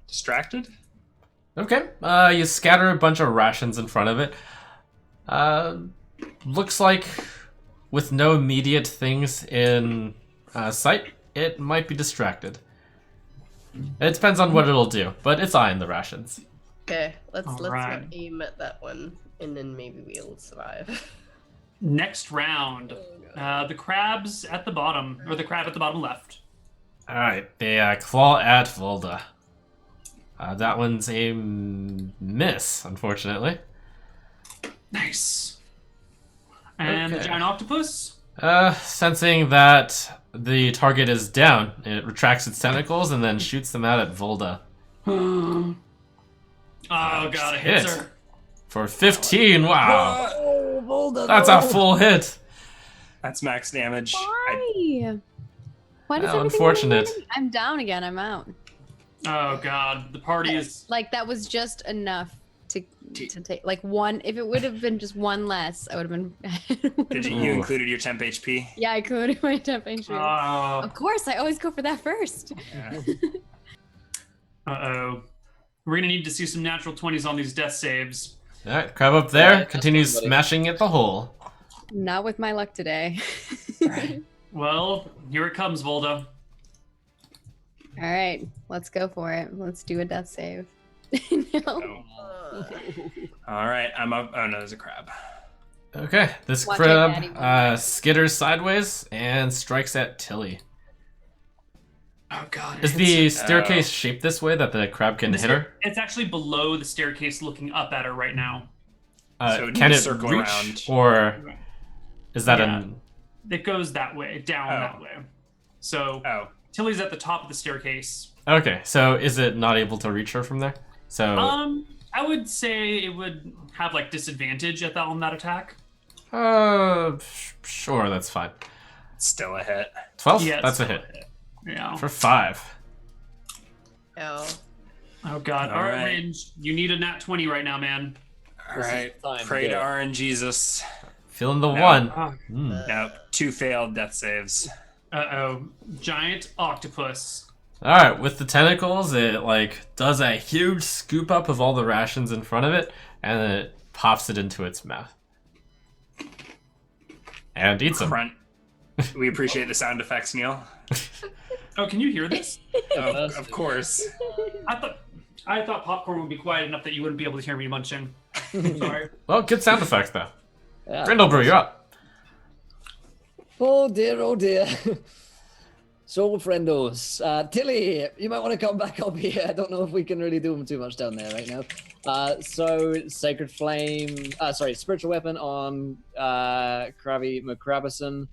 Distracted? Okay, you scatter a bunch of rations in front of it. Looks like with no immediate things in sight, it might be distracted. It depends on what it'll do, but it's eyeing the rations. Okay, let's Alright. not aim at that one, and then maybe we'll survive. Next round, the crabs at the bottom, or the crab at the bottom left. Alright, they claw at Volda. That one's a miss, unfortunately. Nice. And the Okay. giant octopus? Sensing that the target is down, it retracts its tentacles and then shoots them out at Volda. Oh god, it hits Hit. her. For 15, wow! Oh, Volda, That's no. a full hit! That's max damage. Why? Why does How everything unfortunate. happen to me? I'm down again. I'm out. Oh god, the party is. Like that was just enough to take like one. If it would have been just one less, I would have been. Did you Ooh. included your temp HP? Yeah, I could. My temp HP. Oh. Of course, I always go for that first. Yeah. Uh-oh. We're gonna need to see some natural 20s on these death saves. All right, crab up there. Alright, that's Continues fine, buddy. smashing at the hole. Not with my luck today. Well, here it comes, Volda. All right, let's go for it. Let's do a death save. No. All right, I'm up. Oh no, there's a crab. Okay, this Watch out, crab Daddy. skitters sideways and strikes at Tilly. Oh god. Is the staircase shaped this way that the crab can hit her? It's actually below the staircase looking up at her right now. So it Can needs it to circle reach, around. or is that Yeah. an... It goes that way, down Oh. that way. So Oh, Tilly's at the top of the staircase. Okay, so is it not able to reach her from there? So, I would say it would have like disadvantage on that attack. sure, that's fine. still a hit. 12? Yeah, That's a still hit. Yeah. For 5. Oh. Oh god. All All right, right. Range. You need a nat 20 right now, man. All This is right, time to pray do to it. RNGesus. Feeling the No. 1. Oh. No, 2 failed death saves. Uh-oh. Giant octopus. Alright, with the tentacles, it like does a huge scoop up of all the rations in front of it, and then it pops it into its mouth. And eats them. Grunt. We appreciate the sound effects, Neil. Oh, can you hear this? Of course. I thought popcorn would be quiet enough that you wouldn't be able to hear me munching. Sorry. Well, good sound effects though. Yeah. Grindlebrew, you're up. Oh dear, oh dear. So, friendos, Tilly, you might want to come back up here. I don't know if we can really do too much down there right now. So, Sacred Flame, Spiritual Weapon on Krabby McCrabison.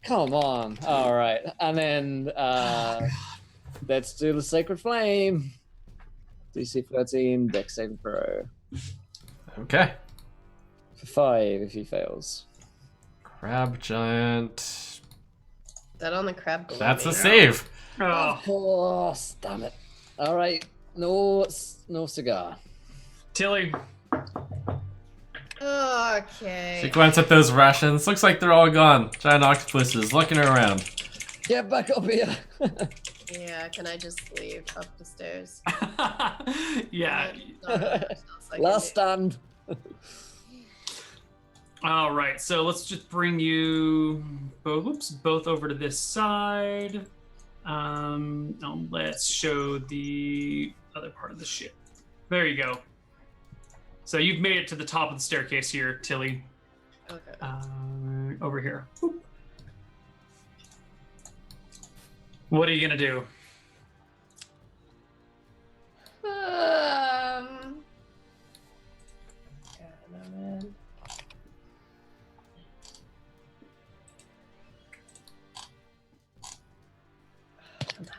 Come on. All right. And then let's do the Sacred Flame. DC 13, Dex saving throw. Okay. For 5 if he fails. Crab giant. That on the crab below That's me. a save. Oh, Of course. Damn it. All right. No cigar. Tilly. Okay. She glanced at those rations. Looks like they're all gone. Giant octopus is looking around. Get back up here. Yeah, can I just leave up the stairs? Yeah. Not much else I can Last do. stand. All right, so let's just bring you both over to this side. Now let's show the other part of the ship. There you go. So you've made it to the top of the staircase here, Tilly. Okay. Over here. Boop. What are you gonna do? God, no, man.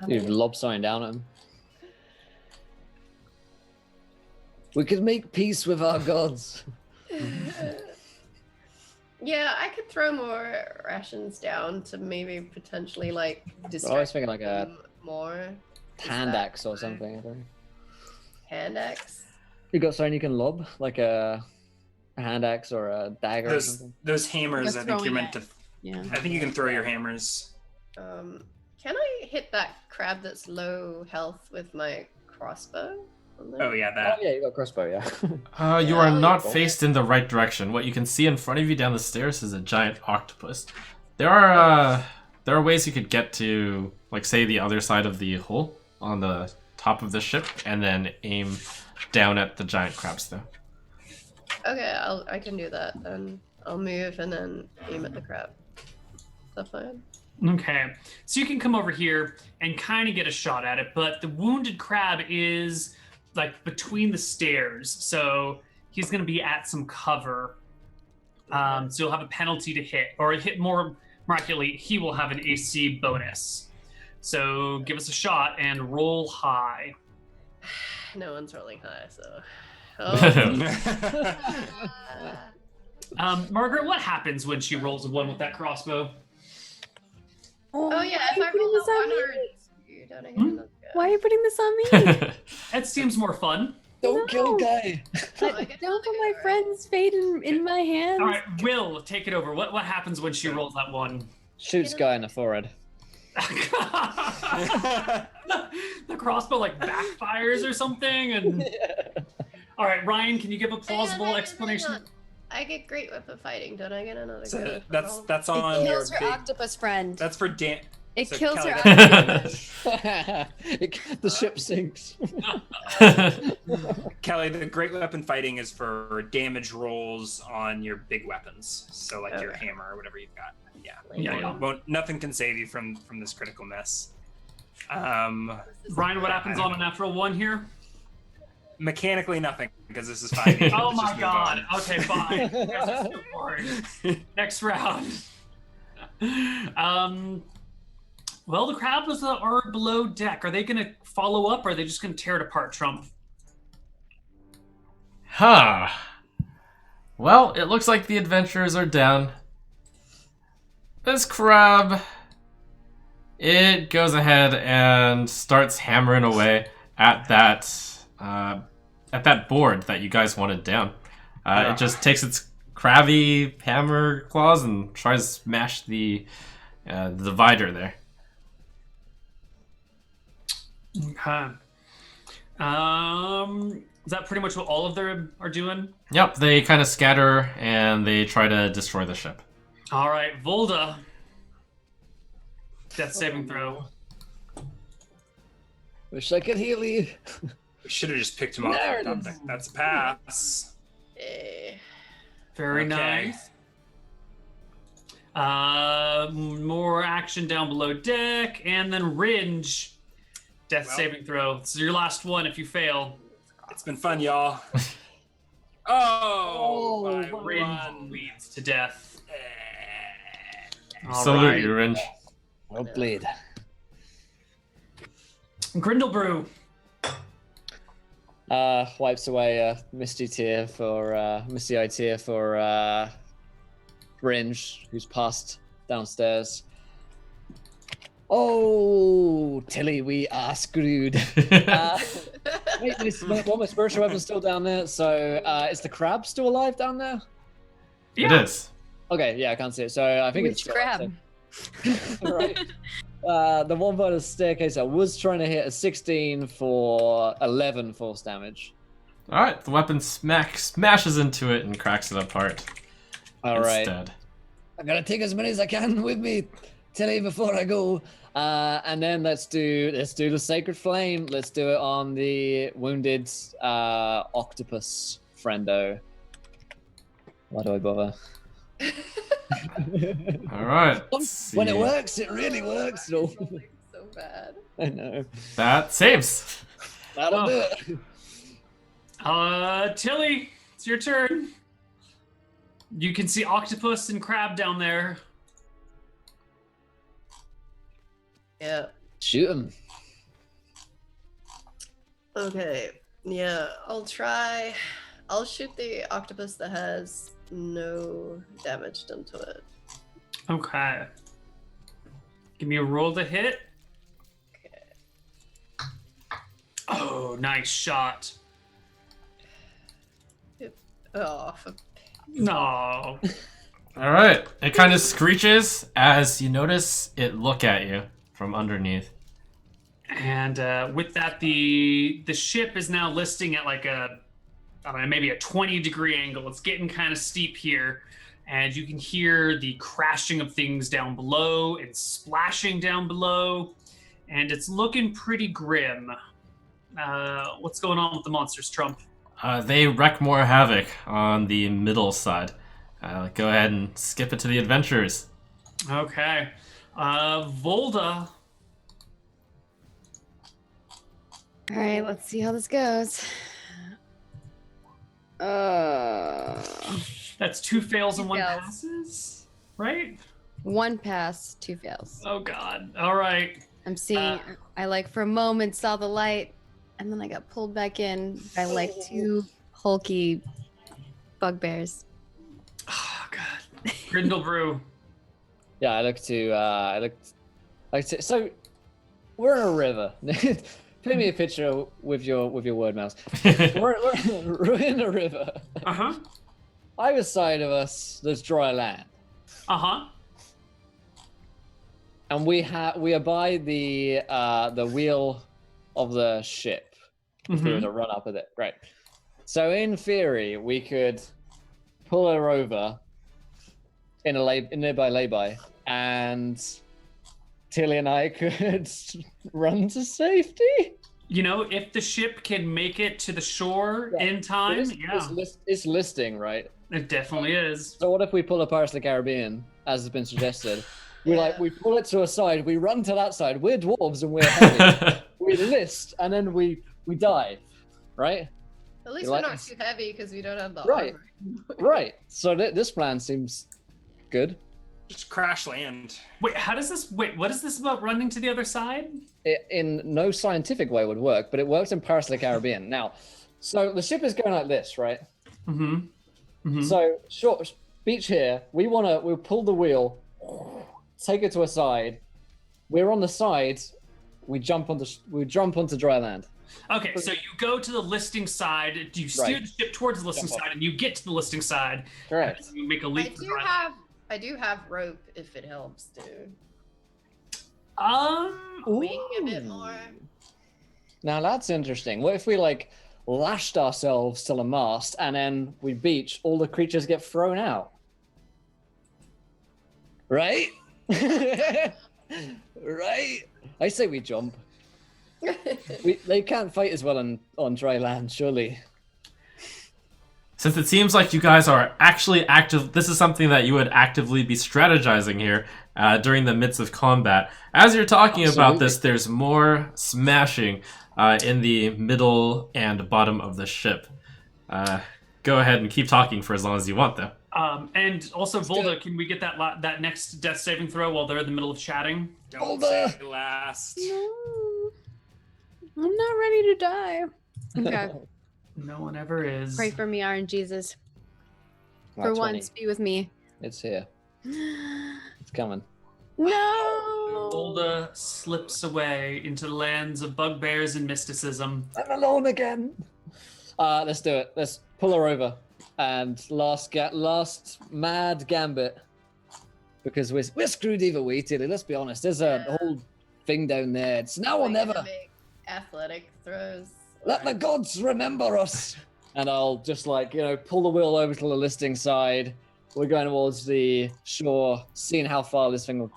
You've lob sign down at him. We could make peace with our gods. Yeah, I could throw more rations down to maybe potentially like distract I was thinking like a them more. Is hand that axe or fine? something. I think. Hand axe. You got something you can lob, like a hand axe or a dagger or Those something. those hammers. You're I think you're throwing meant to. Yeah. I think you can throw your hammers. Can I hit that crab that's low health with my crossbow? on there? Oh yeah, Oh that. yeah, you got a crossbow, yeah. You are Yeah, not cool. faced in the right direction. What you can see in front of you down the stairs is a giant octopus. There are ways you could get to, like, say, the other side of the hole on the top of the ship, and then aim down at the giant crabs, though. Okay, I can do that then. I'll move and then aim at the crab. Is that fine? Okay, so you can come over here and kind of get a shot at it, but the wounded crab is like between the stairs, so he's going to be at some cover. So you'll have a penalty to hit, or hit more accurately, he will have an AC bonus. So give us a shot and roll high. No one's rolling high, so. Margaret, what happens when she rolls a 1 with that crossbow? Oh yeah, if why are I you putting roll this a on 100, me? you're done Hmm? again. That's good. Why are you putting this on me? That seems more fun. Don't kill No. Guy. Oh, I get Don't another put go, my right? friend's fate in my hands. All right, Will, take it over. What happens when she rolls that one? Shoots Guy in the forehead. The crossbow like backfires or something, and all right, Ryan, can you give a plausible Hang on. explanation? I get great weapon fighting. Don't I get another So go? that's It on your kills her big. octopus friend. That's for Dan. It so kills Kelly, her that's- octopus. The ship sinks. Kelly, the great weapon fighting is for damage rolls on your big weapons. So like your Okay. hammer or whatever you've got. Yeah. Yeah. Nothing can save you from this critical miss. Ryan, what happens on a natural one here? Mechanically nothing because this is 5e. Oh Let's my just move god. on. Okay, fine. You guys are so boring. Next round. Well, the crabs are below deck. Are they going to follow up, or are they just going to tear it apart, Trump? Huh. Well, it looks like the adventurers are down. This crab, it goes ahead and starts hammering away at that board that you guys wanted down. It just takes its crabby hammer claws and tries to smash the divider there. Okay. Is that pretty much what all of them are doing? Yep, they kind of scatter and they try to destroy the ship. All right, Volda. Death saving throw. Wish I could heal you. We should have just picked him off. There it Like, is. that's a pass. Eh. Very Okay. nice. More action down below deck, and then Ringe. Death Well. saving throw. This is your last one. If you fail, It's been fun, y'all. Oh, my Ringe run. bleeds to death. All Salute right. you, Ringe. Well played. Grindelbrew. Wipes away a misty eye tear for Ringe, who's passed downstairs. Oh, Tilly, we are screwed. Wait, my spiritual weapon's still down there. So, is the crab still alive down there? It is. Okay, yeah, I can't see it. So I think it's Which still alive, crab? so- right. The one by the staircase, I was trying to hit a 16 for 11 force damage. All right, the weapon smashes into it and cracks it apart. All right. Instead. I gotta take as many as I can with me, Tilly, before I go. And then let's do the sacred flame. Let's do it on the wounded octopus friendo. Why do I bother? All right. let's When it see. works, it really works. No, So bad. I know. That saves. That'll Oh. do it. Tilly, it's your turn. You can see octopus and crab down there. Yeah. Shoot him. Okay. Yeah, I'll try. I'll shoot the octopus that has no damage done to it. Okay. Give me a roll to hit. Okay. Oh, nice shot. Oh, No. All right. It kind of screeches as you notice it look at you from underneath. And with that, the ship is now listing at like a, I don't know, maybe a 20-degree angle. It's getting kind of steep here. And you can hear the crashing of things down below and splashing down below. And it's looking pretty grim. What's going on with the monsters, Trump? They wreak more havoc on the middle side. Go ahead and skip it to the adventurers. Okay. Volda. All right, let's see how this goes. That's 2 fails and 1 fails. passes, right? 1 pass, 2 fails. Oh, God. All right. I'm seeing. I like for a moment saw the light, and then I got pulled back in by like 2 hulky bugbears. Oh, God. Grindelbrew. Yeah, I look So we're in a river. Paint me a picture with your word mouse. We're in a river. Uh-huh. Either side of us, there's dry land, Uh-huh. and we are by the wheel of the ship. If we were to run up with it, right? So in theory, we could pull her over in a nearby lay-by, and Tilly and I could run to safety. You know, if the ship can make it to the shore in time, It's listing, right? it definitely is. So what if we pull a Pirates of the Caribbean, as has been suggested? We pull it to a side, we run to that side. We're dwarves and we're heavy. We list and then we dive, right? At least You we're like not this? too heavy because we don't have the Right. armor. Right. So this plan seems good. Just crash land. Wait, what is this about running to the other side? It, in no scientific way would work, but it works in Pirates of the Caribbean. Now, so the ship is going like this, right? So short beach here. We'll pull the wheel, take it to a side. We're on the side. We jump onto dry land. Okay, so you go to the listing side, you steer the ship towards the listing side, and you get to the listing side. Correct. And you make a leap. I do have rope if it helps, dude. Ooh. Wing a bit more. Now that's interesting. What if we lashed ourselves to the mast and then we beach, all the creatures get thrown out? Right? Right? I say we jump. They can't fight as well on dry land, surely. Since it seems like you guys are actually active, this is something that you would actively be strategizing here during the midst of combat. As you're talking about this, there's more smashing in the middle and bottom of the ship. Go ahead and keep talking for as long as you want, though. And also, Volda, can we get that next death saving throw while they're in the middle of chatting? Don't say last. No, I'm not ready to die. Okay, No one ever is. pray for me, Iron Jesus. Wow, For 20. once, be with me. It's here. It's coming. No. Volda slips away into the lands of bugbears and mysticism. I'm alone again. Let's do it. Let's pull her over. And last mad gambit. Because we're screwed either way, Tilly. Let's be honest. There's a whole thing down there. It's now or never. Make athletic throws. Let the gods remember us. And I'll just pull the wheel over to the listing side. We're going towards the shore, seeing how long this thing will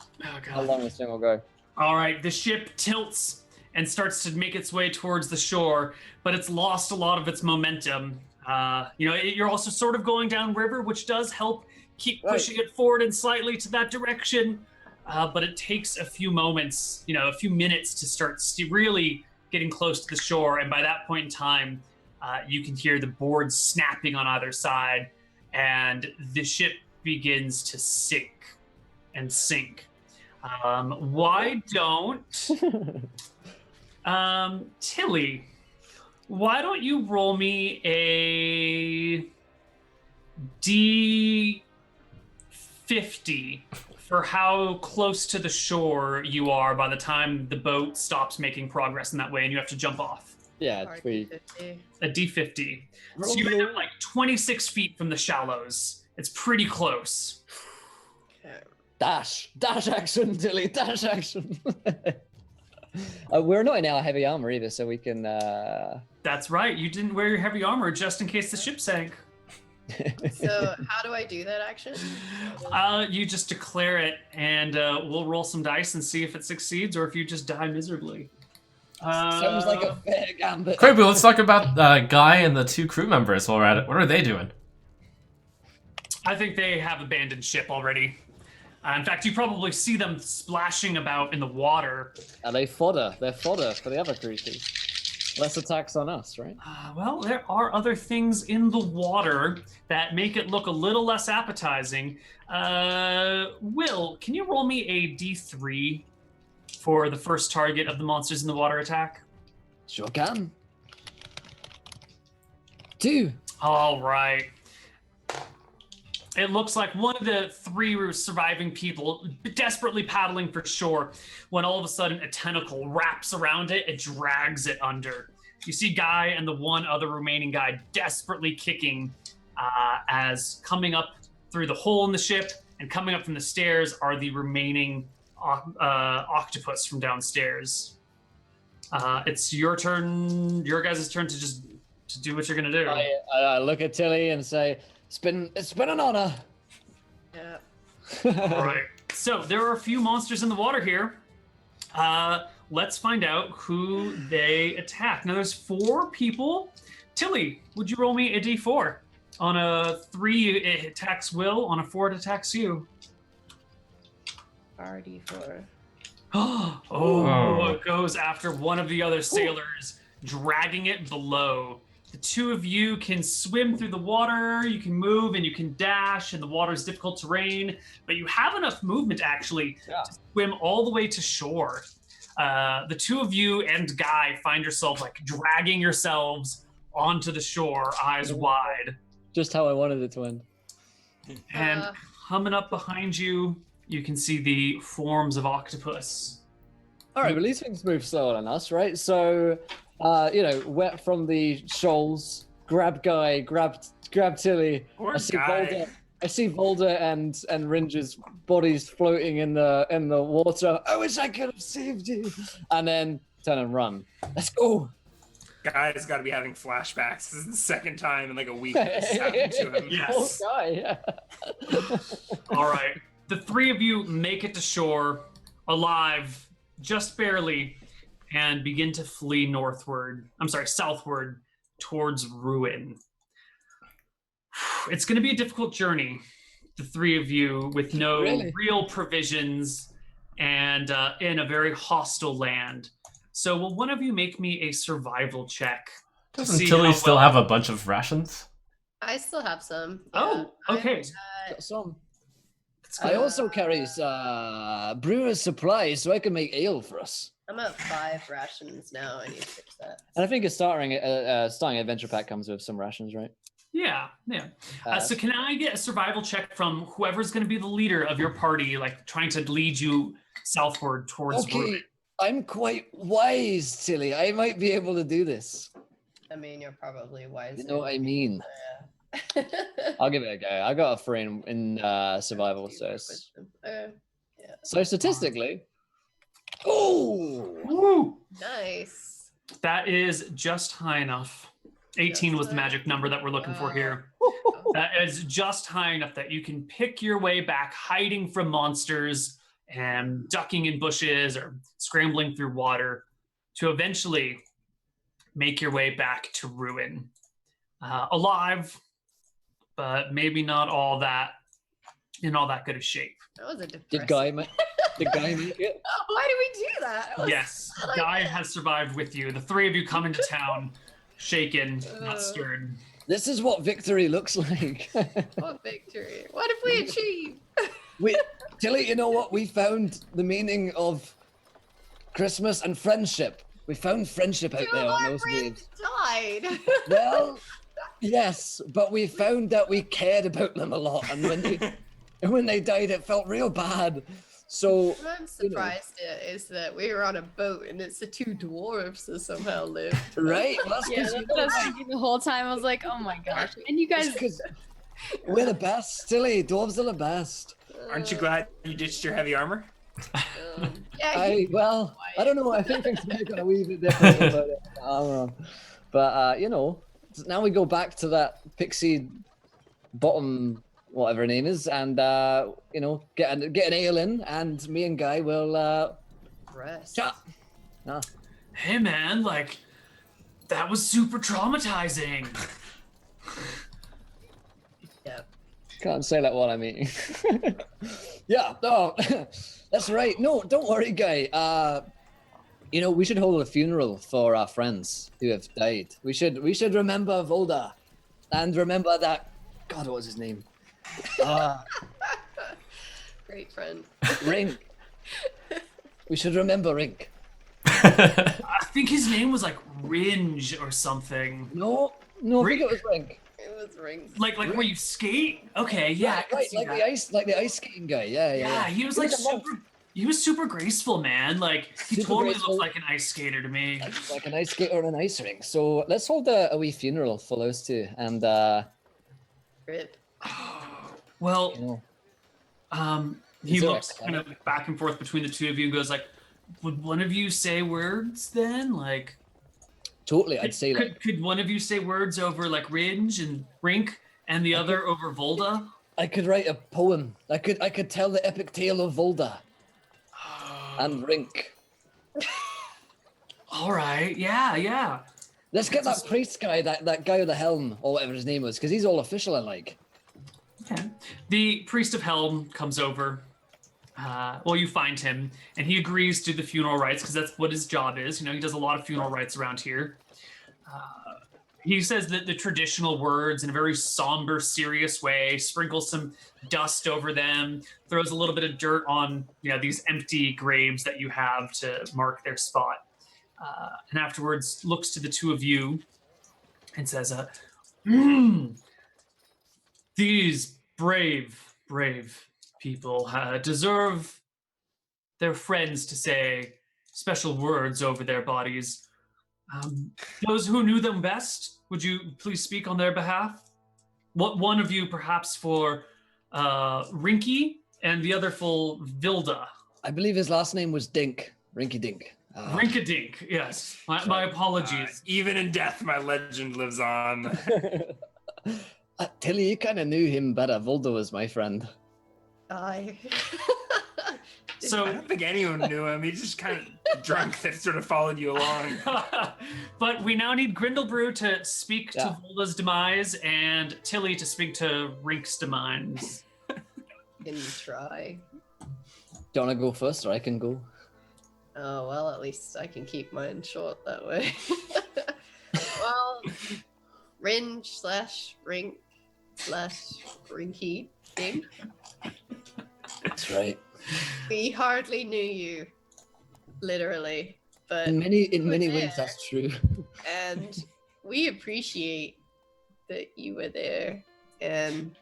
go. All right, the ship tilts and starts to make its way towards the shore, but it's lost a lot of its momentum. You're also sort of going downriver, which does help keep pushing it forward and slightly to that direction. But it takes a few moments, a few minutes to start really getting close to the shore. And by that point in time, you can hear the boards snapping on either side, and the ship begins to sink and sink. Why don't Tilly? Why don't you roll me a D50 for how close to the shore you are by the time the boat stops making progress in that way and you have to jump off? Yeah, A D50. So you end up 26 feet from the shallows. It's pretty close. Okay. Dash action, Tilly, dash action. We're not in our heavy armor either, so we can. That's right. You didn't wear your heavy armor just in case the ship sank. So how do I do that action? You just declare it, and we'll roll some dice and see if it succeeds or if you just die miserably. Sounds like a fair gambit. Krabu, let's talk about Guy and the two crew members while we're at it. What are they doing? I think they have abandoned ship already. In fact, you probably see them splashing about in the water. Are they fodder? They're fodder for the other creatures. Less attacks on us, right? Well, there are other things in the water that make it look a little less appetizing. Will, can you roll me a D3 for the first target of the monsters in the water attack? Sure can. 2. All right. It looks like one of the 3 surviving people desperately paddling for shore when all of a sudden a tentacle wraps around it and drags it under. You see Guy and the one other remaining guy desperately kicking as coming up through the hole in the ship and coming up from the stairs are the remaining octopus from downstairs. It's your turn, your guys' turn to do what you're going to do. I look at Tilly and say, it's been an honor. Yeah. All right. So there are a few monsters in the water here. Let's find out who they attack. Now there's 4 people. Tilly, would you roll me a d4? On a 3, it attacks Will. On a 4, it attacks you. RD4. Oh, it goes after one of the other sailors, dragging it below. The 2 of you can swim through the water, you can move and you can dash, and the water is difficult terrain, but you have enough movement actually to swim all the way to shore. The 2 of you and Guy find yourself like dragging yourselves onto the shore, eyes wide. Just how I wanted it to end. And coming up behind you, you can see the forms of octopus. All right, but these things move slower than us, right? So, wet from the shoals, grab Guy, grab Tilly. Or I see Guy. Volder. I see Volder and Ringe's bodies floating in the water. I wish I could have saved you. And then turn and run. Let's go. Guy's got to be having flashbacks. This is the second time in like a week this happened to him. Yes. Poor Guy. Yeah. All right. The 3 of you make it to shore, alive, just barely, and begin to flee southward towards ruin. It's going to be a difficult journey, the 3 of you, with no real provisions and in a very hostile land. So will one of you make me a survival check? Doesn't Tilly still have a bunch of rations? I still have some. Oh, okay. Got some. I also carry brewer's supplies so I can make ale for us. I'm at 5 rations now. I need to fix that. And I think a starting adventure pack comes with some rations, right? Yeah. So can I get a survival check from whoever's going to be the leader of your party, like trying to lead you southward towards ruin? I'm quite wise, Tilly. I might be able to do this. I mean, you're probably wiser. You know what I mean? I'll give it a go. I got a 3 in survival, so statistically, Woo! Nice. That is just high enough. 18 was the magic number that we're looking for here. That is just high enough that you can pick your way back, hiding from monsters and ducking in bushes or scrambling through water to eventually make your way back to ruin. Alive, but maybe not all that in all that good of shape. That was a depressing. Did Guy make it? Why did we do that? That was Yes, a bad Guy idea. has survived with you. The 3 of you come into town, shaken, not stirred. This is what victory looks like. What victory? What if we achieve? Tilly, you know what? We found the meaning of Christmas and friendship. We found friendship out 2 there of on our those friends waves. died. Well, yes, but we found that we cared about them a lot, and when they died, it felt real bad. So What I'm surprised at is that we were on a boat and it's the 2 dwarves that somehow lived. right? Well, that's Yeah, 'cause that's what I was thinking the whole time. I was like, oh my gosh. And you guys, because we're the best, Tilly. Dwarves are the best. Aren't you glad you ditched your heavy armor? Yeah, I don't know. I think things are going to wee bit different about it. But now we go back to that pixie bottom, whatever her name is, and get an ale in, and me and Guy will rest. chat. Nah. Hey man, like, that was super traumatizing. Yep. Can't say that while I'm eating. Yeah, no, that's right. No, don't worry, Guy. We should hold a funeral for our friends who have died. We should remember Volda, and remember that. God, what was his name? Great friend. Rink. We should remember Rink. I think his name was like Ringe or something. No, I think it was Rink. It was rings. Like where you skate? Okay, yeah. I can Right, see like that. the ice skating guy. Yeah. Yeah, he was like He's a monk. super graceful, man. Like he Super totally graceful. looked like an ice skater to me. Like an ice skater on an ice rink. So let's hold a wee funeral for those two, and Rip. Well, you know, he Is there looks a- kind of back and forth between the two of you and goes like, "Would one of you say words then? Like, totally, I'd say could one of you say words over like Ringe and Rink, and the other over Volda?" I could write a poem. I could tell the epic tale of Volda and Rink. All right, yeah. Let's get that priest guy, that guy with the helm, or whatever his name was, because he's all official, I like. Okay. The priest of Helm comes over. Well, you find him, and he agrees to the funeral rites because that's what his job is. You know, he does a lot of funeral rites around here. He says that the traditional words in a very somber, serious way, sprinkles some dust over them, throws a little bit of dirt on these empty graves that you have to mark their spot, and afterwards looks to the two of you and says, "These brave people deserve their friends to say special words over their bodies. Those who knew them best, would you please speak on their behalf? What one of you, perhaps for Rinky, and the other for Vilda." I believe his last name was Dink. Rinky Dink. Rinkadink, yes. My apologies. Even in death, my legend lives on. Tilly, you kind of knew him better. Voldo was my friend. I. I So, don't think anyone knew him. He's just kind of drunk that sort of followed you along. but we now need Grindlebrew to speak Yeah. to Volda's demise and Tilly to speak to Rink's demise. Can try. Do you want to go first, or I can go? Oh, well, at least I can keep mine short that way. Well, Ringe / Rink / Rinky Dink. That's right. We hardly knew you, literally, but In many were ways, there. that's true. And we appreciate that you were there. And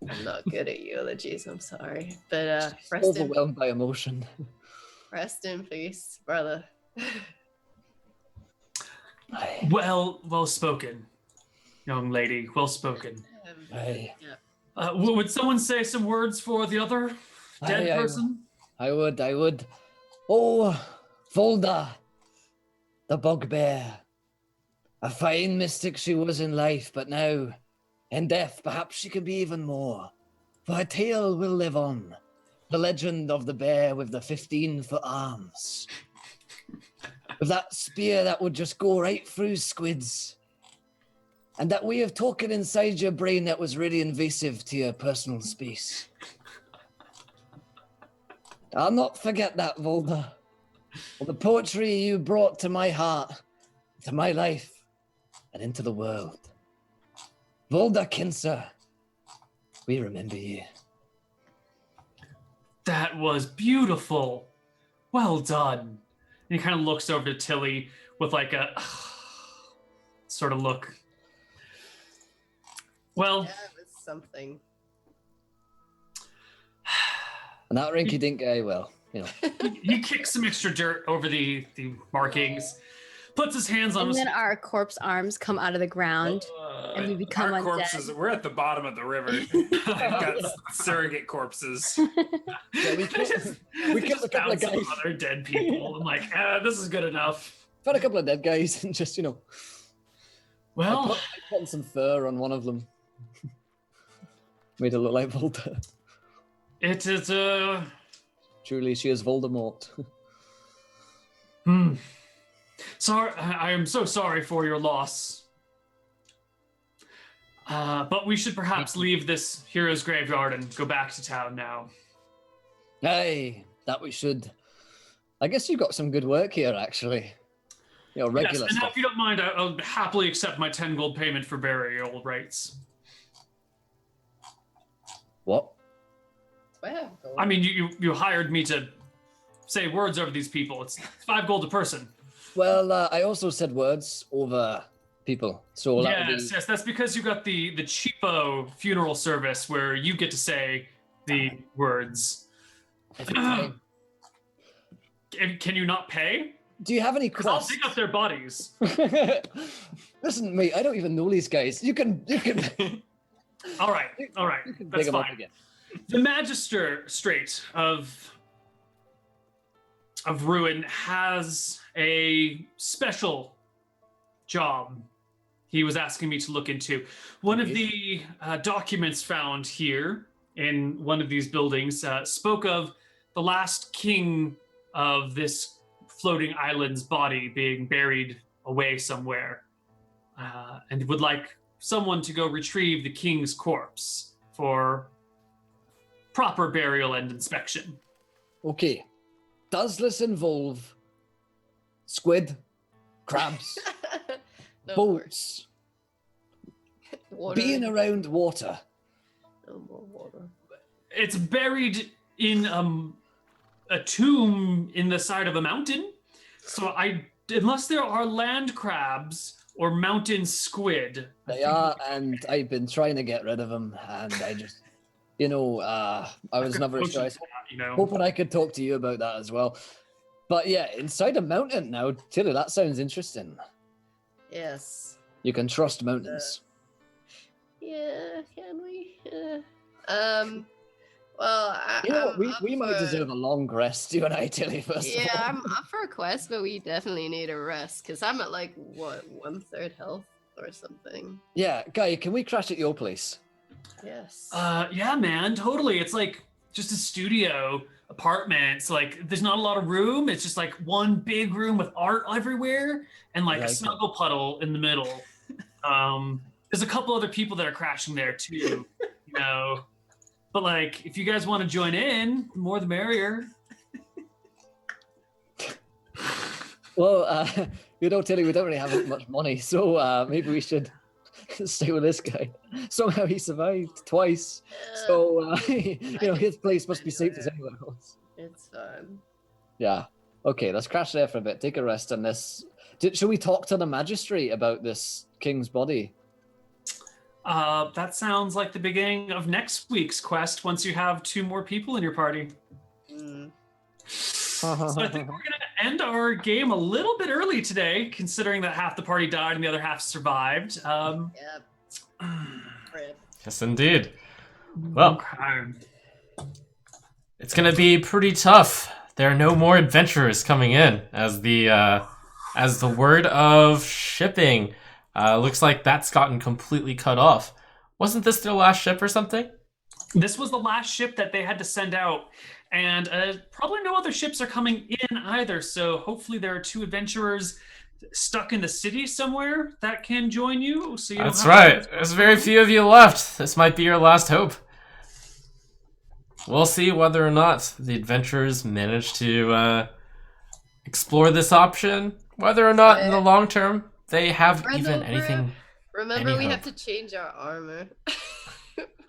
I'm not good at eulogies, I'm sorry, but Overwhelmed by emotion. rest in peace, brother. Aye. Well spoken, young lady. Well spoken. Aye. Would someone say some words for the other dead Aye, person? I would. Oh, Volda, the bugbear. A fine mystic she was in life, but now, in death, perhaps she can be even more. For her tale will live on. The legend of the bear with the 15-foot arms. With that spear that would just go right through squids. And that way of talking inside your brain that was really invasive to your personal space. I'll not forget that, Volda. Or the poetry you brought to my heart, to my life, and into the world. Volda Kinser, we remember you. That was beautiful. Well done. And he kind of looks over to Tilly with like a sort of look. Well, Yeah, it was something. And that rinky dink guy, well, you know. he kicks some extra dirt over the markings, puts his hands on And his. then our corpse arms come out of the ground, and we become Our undead. corpses, we're at the bottom of the river. We've got surrogate corpses. Yeah, we killed a couple of Found some guys. other dead people. I'm like, this is good enough. Found a couple of dead guys and just, I Well, put some fur on one of them. Made it look like Volda. it is Truly, she is Voldemort. Sorry, I am so sorry for your loss. But we should perhaps leave this hero's graveyard and go back to town now. Aye, that we should. I guess you got some good work here, actually. Regular Yes, and stuff. if you don't mind, I'll happily accept my 10 gold payment for burial rights. What? Wow. I mean, you hired me to say words over these people. It's 5 gold a person. Well, I also said words over people. So that would be... Yes, that's because you got the cheapo funeral service where you get to say the words. every time. Can you not pay? Do you have any 'Cause I'll quests? dig up their bodies. Listen, mate, I don't even know these guys. You can All right, dig that's them up fine. again. The magistrate of Ruin has a special job he was asking me to look into. One of the documents found here in one of these buildings spoke of the last king of this floating island's body being buried away somewhere, and would like someone to go retrieve the king's corpse for proper burial and inspection. Okay. Does this involve squid, crabs, No more. boats, Water. being around water? No more water. It's buried in a tomb in the side of a mountain. So unless there are land crabs or mountain squid. They are, and I've been trying to get rid of them, and I just, I was never sure. I was hoping I could talk to you about that as well. But yeah, inside a mountain now, Tilly, that sounds interesting. Yes. You can trust mountains. Yeah, can we? Well, You know what? I'm We up might for- deserve a long rest, you and I, Tilly, first of Yeah, all. I'm up for a quest, but we definitely need a rest because I'm at like what 1/3 health or something. Yeah, Guy, can we crash at your place? Yes. Yeah, man, totally. It's like just a studio apartment. It's like there's not a lot of room. It's just like one big room with art everywhere and like a Right. snuggle puddle in the middle. There's a couple other people that are crashing there too, But like, if you guys want to join in, the more the merrier. Well, Tilly, we don't really have much money, so maybe we should stay with this guy. Somehow he survived twice, so his place must be safe as anywhere else. It's fine. Yeah. Okay, let's crash there for a bit. Take a rest on this. Should we talk to the magistrate about this king's body? That sounds like the beginning of next week's quest once you have 2 more people in your party. Mm. So I think we're going to end our game a little bit early today, considering that half the party died and the other half survived. Yep. Rip. Yes, indeed. Well, Okay. it's gonna be pretty tough. There are no more adventurers coming in as the word of shipping looks like that's gotten completely cut off. Wasn't this their last ship or something? This was the last ship that they had to send out, and probably no other ships are coming in either. So hopefully there are 2 adventurers stuck in the city somewhere that can join you. So you don't That's have right. to- There's very few of you left. This might be your last hope. We'll see whether or not the adventurers manage to explore this option. Whether or not in the long term they have even anything. Remember, Any we have hope. to change our armor.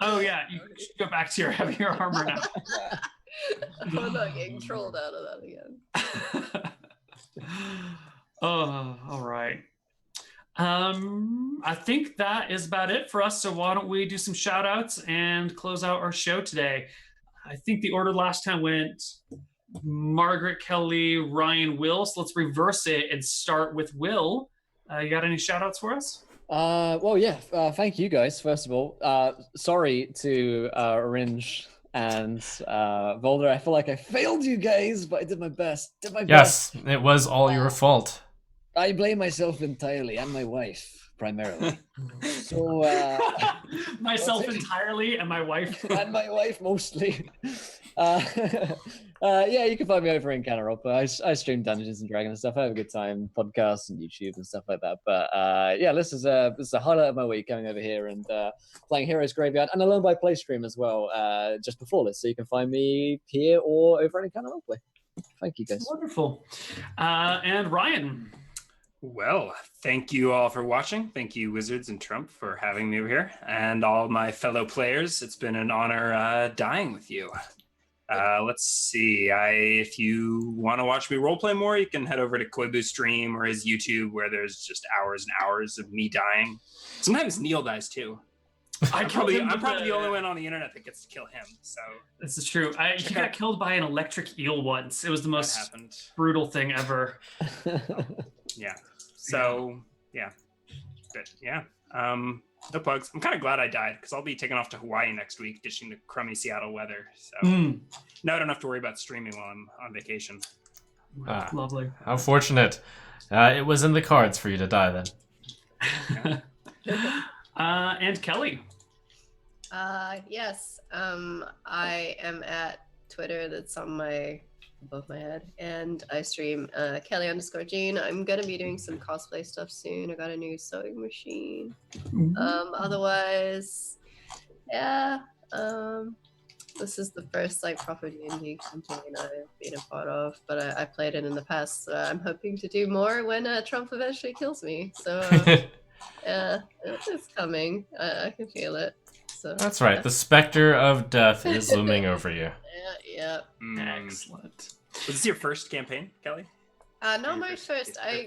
Oh yeah, you should go back to your heavier armor now. I'm not getting trolled out of that again. Oh, all right. I think that is about it for us. So why don't we do some shout outs and close out our show today? I think the order last time went Margaret, Kelly, Ryan, Will. So let's reverse it and start with Will. You got any shout outs for us? Well, yeah. Thank you guys. First of all, sorry to Orange and Volder. I feel like I failed you guys, but I did my best. Yes, it was all your fault. I blame myself entirely and my wife primarily. So Myself I'll take- entirely and my wife. and my wife mostly. Yeah, you can find me over in Canarop. I stream Dungeons and Dragons and stuff. I have a good time, podcasts and YouTube and stuff like that. But yeah, this is a highlight of my week coming over here and playing Heroes Graveyard and a Lone by Play stream as well. Just before this, so you can find me here or over in Canarop. Thank you guys. Wonderful. And Ryan. Well, thank you all for watching. Thank you, Wizards and Trump, for having me over here. And all my fellow players, it's been an honor dying with you. Let's see. If you want to watch me roleplay more, you can head over to Koibu's stream or his YouTube, where there's just hours and hours of me dying. Sometimes Neil dies too. I'm probably the only one on the internet that gets to kill him. So this is true. He got killed by an electric eel once. It was the most brutal thing ever. Yeah. So yeah. But yeah. No plugs. I'm kind of glad I died, because I'll be taking off to Hawaii next week, dishing the crummy Seattle weather. So now I don't have to worry about streaming while I'm on vacation. Lovely. How fortunate. It was in the cards for you to die then. And Kelly. Yes. I am at Twitter. That's above my head, and I stream Kelly_Jean. I'm gonna be doing some cosplay stuff soon. I got a new sewing machine. Otherwise, yeah. This is the first proper D&D campaign I've been a part of, but I played it in the past. So I'm hoping to do more when Trump eventually kills me. So yeah, it's coming. I can feel it. So That's right. The specter of death is looming over you. Yeah. Excellent. Was this your first campaign, Kelly? Not my first. I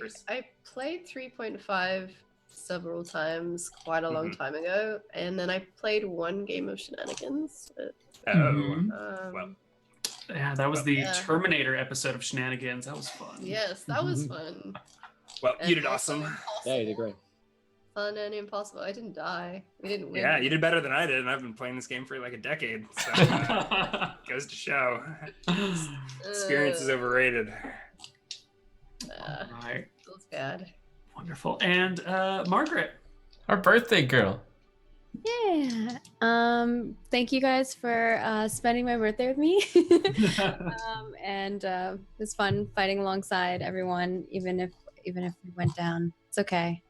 played 3.5 several times quite a long time ago, and then I played one game of Shenanigans. Well, yeah, that was the Terminator episode of Shenanigans. That was fun. Yes, that was fun. Well, And you did also awesome. Impossible. Yeah, you did great. Fun and impossible. I didn't die. We didn't win. Yeah, you did better than I did, and I've been playing this game for like a decade. So goes to show. Experience is overrated. All right. Feels bad. Wonderful. And Margaret. Our birthday girl. Yeah. Thank you guys for spending my birthday with me. And it was fun fighting alongside everyone, even if we went down. It's okay.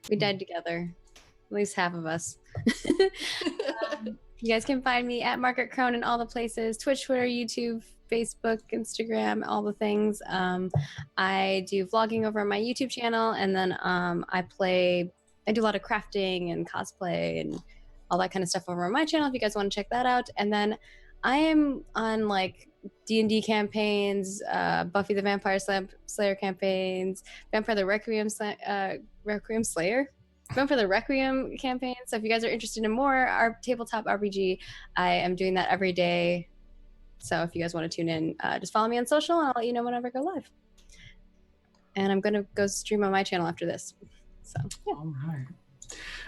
We died together. At least half of us. You guys can find me at Margaret Crone in all the places: Twitch, Twitter, YouTube, Facebook, Instagram, all the things. I do vlogging over on my YouTube channel, and then I do a lot of crafting and cosplay and all that kind of stuff over on my channel if you guys want to check that out. And then I am on D&D campaigns, Buffy the Vampire Slayer campaigns, Vampire the Requiem Slayer, Vampire the Requiem campaign. So if you guys are interested in more our tabletop RPG, I am doing that every day. So if you guys want to tune in, just follow me on social and I'll let you know whenever I go live. And I'm going to go stream on my channel after this. So, yeah. All right.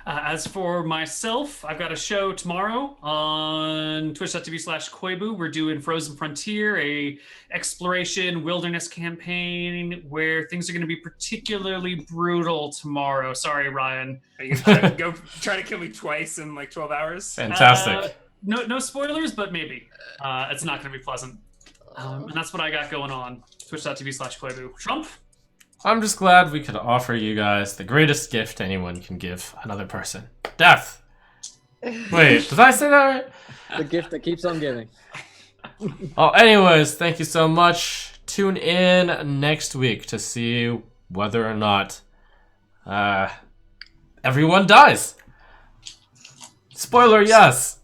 As for myself, I've got a show tomorrow on twitch.tv/Koibu. We're doing Frozen Frontier, a exploration wilderness campaign where things are going to be particularly brutal tomorrow. Sorry, Ryan. Are you gonna try to kill me twice in 12 hours? Fantastic. No spoilers, but maybe. It's not going to be pleasant. And that's what I got going on. Twitch.tv/Koibu. Trump? I'm just glad we could offer you guys the greatest gift anyone can give another person. Death. Wait, did I say that right? The gift that keeps on giving. Oh, anyways, thank you so much. Tune in next week to see whether or not everyone dies. Spoiler, yes.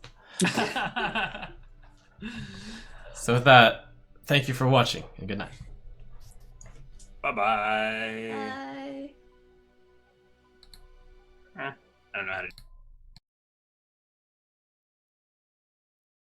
So with that, thank you for watching and good night. Bye-bye. Bye. I don't know how to